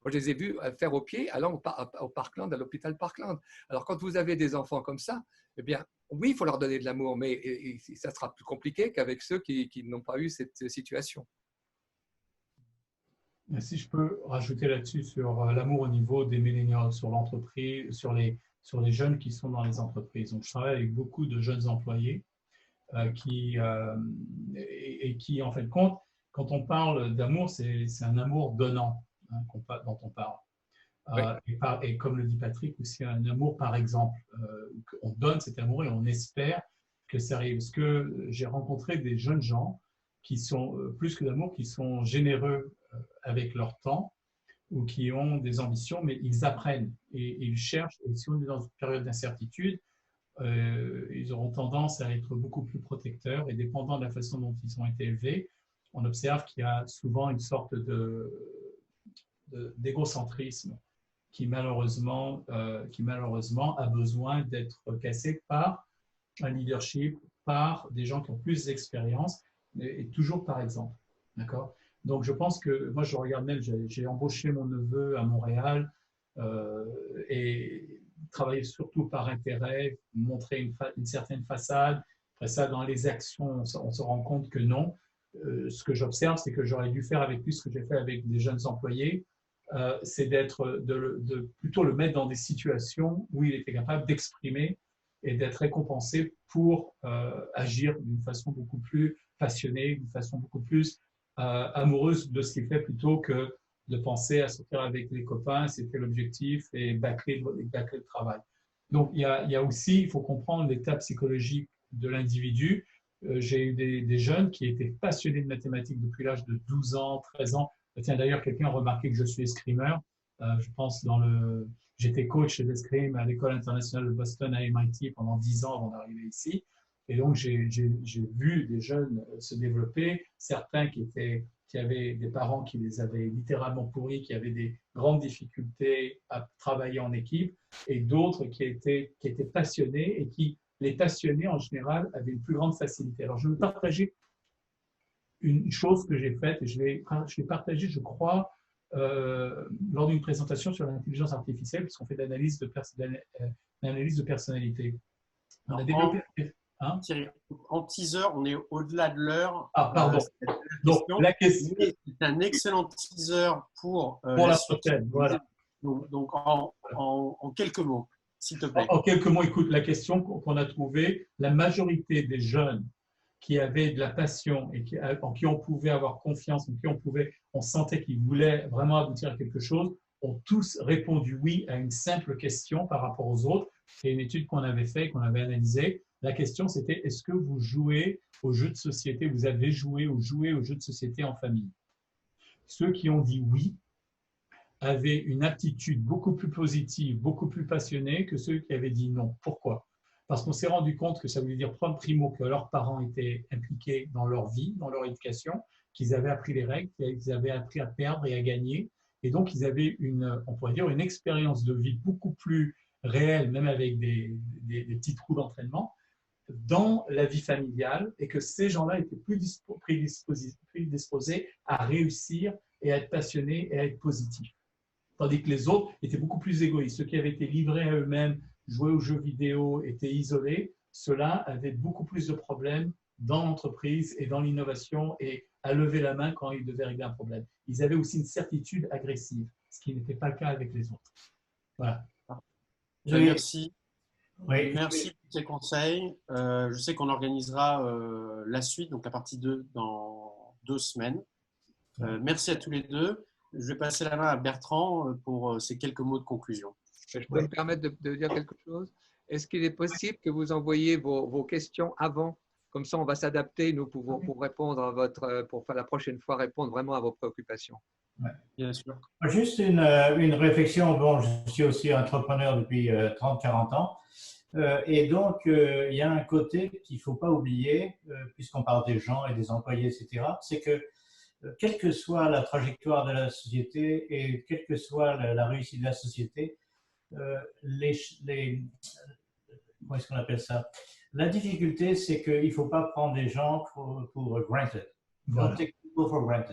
Moi, je les ai vus faire au pied allant au Parkland, à l'hôpital Parkland. Alors, quand vous avez des enfants comme ça, eh bien, oui, il faut leur donner de l'amour, mais ça sera plus compliqué qu'avec ceux qui n'ont pas eu cette situation. Si je peux rajouter là-dessus sur l'amour au niveau des millénials, sur l'entreprise, sur les jeunes qui sont dans les entreprises. Donc, je travaille avec beaucoup de jeunes employés qui, en fait, quand on parle d'amour, c'est un amour donnant, hein, dont on parle. Oui. Et comme le dit Patrick, aussi un amour par exemple. On donne cet amour et on espère que ça arrive. Parce que j'ai rencontré des jeunes gens qui sont, plus que d'amour, qui sont généreux avec leur temps ou qui ont des ambitions, mais ils apprennent et ils cherchent. Et si on est dans une période d'incertitude, ils auront tendance à être beaucoup plus protecteurs et dépendant de la façon dont ils ont été élevés, on observe qu'il y a souvent une sorte d'égocentrisme qui malheureusement a besoin d'être cassé par un leadership, par des gens qui ont plus d'expérience et toujours par exemple. D'accord ? Donc je pense que, moi je regarde même, j'ai embauché mon neveu à Montréal et travailler surtout par intérêt, montrer une certaine façade. Après ça, dans les actions, on se rend compte que non. Ce que j'observe, c'est que j'aurais dû faire avec lui ce que j'ai fait avec des jeunes employés, c'est de plutôt le mettre dans des situations où il était capable d'exprimer et d'être récompensé pour agir d'une façon beaucoup plus passionnée, d'une façon beaucoup plus amoureuse de ce qu'il fait plutôt que de penser à sortir avec les copains, c'était l'objectif, et bâcler le travail. Donc, il y a aussi, il faut comprendre l'état psychologique de l'individu. J'ai eu des jeunes qui étaient passionnés de mathématiques depuis l'âge de 12 ans, 13 ans. Tiens, d'ailleurs, quelqu'un a remarqué que je suis escrimeur. Je pense j'étais coach d'escrime à l'école internationale de Boston à MIT pendant 10 ans avant d'arriver ici. Et donc, j'ai vu des jeunes se développer, certains qui avaient des parents qui les avaient littéralement pourris, qui avaient des grandes difficultés à travailler en équipe, et d'autres qui étaient passionnés et qui, les passionnés en général, avaient une plus grande facilité. Alors, je vais partager une chose que j'ai faite, et je l'ai partagée, je crois, lors d'une présentation sur l'intelligence artificielle, puisqu'on fait l'analyse de personnalité. On a développé... Thierry, en teaser, on est au-delà de l'heure. Ah, pardon. Donc, la question. C'est un excellent teaser pour la prochaine. Voilà. Donc en quelques mots, s'il te plaît. En quelques mots, écoute, la question qu'on a trouvée, la majorité des jeunes qui avaient de la passion et en qui on pouvait avoir confiance, en qui on sentait qu'ils voulaient vraiment aboutir à quelque chose, ont tous répondu oui à une simple question par rapport aux autres. C'est une étude qu'on avait faite, qu'on avait analysée. La question, c'était est-ce que vous jouez aux jeux de société, vous avez joué ou joué aux jeux de société en famille? Ceux qui ont dit oui avaient une aptitude beaucoup plus positive, beaucoup plus passionnée que ceux qui avaient dit non. Pourquoi? Parce qu'on s'est rendu compte que ça voulait dire primo que leurs parents étaient impliqués dans leur vie, dans leur éducation, qu'ils avaient appris les règles, qu'ils avaient appris à perdre et à gagner. Et donc, ils avaient on pourrait dire, une expérience de vie beaucoup plus réelle, même avec des petits trous d'entraînement, dans la vie familiale, et que ces gens-là étaient plus prédisposés à réussir et à être passionnés et à être positifs. Tandis que les autres étaient beaucoup plus égoïstes. Ceux qui avaient été livrés à eux-mêmes, jouaient aux jeux vidéo, étaient isolés, ceux-là avaient beaucoup plus de problèmes dans l'entreprise et dans l'innovation et à lever la main quand ils devaient régler un problème. Ils avaient aussi une certitude agressive, ce qui n'était pas le cas avec les autres. Voilà. Merci. Oui. Merci pour ces conseils. Je sais qu'on organisera la suite, donc la partie 2, dans 2 semaines. Merci à tous les deux. Je vais passer la main à Bertrand pour ces quelques mots de conclusion. Je peux me permettre de dire quelque chose? Est-ce qu'il est possible que vous envoyiez vos questions avant? Comme ça, on va s'adapter, nous, pour répondre à pour la prochaine fois, répondre vraiment à vos préoccupations. Ouais. Bien sûr. Juste une réflexion. Bon, je suis aussi entrepreneur depuis 30-40 ans. Et donc, il y a un côté qu'il ne faut pas oublier, puisqu'on parle des gens et des employés, etc., c'est que quelle que soit la trajectoire de la société et quelle que soit la réussite de la société, comment est-ce qu'on appelle ça? La difficulté, c'est qu'il ne faut pas prendre des gens pour granted. Voilà. Don't take people for granted.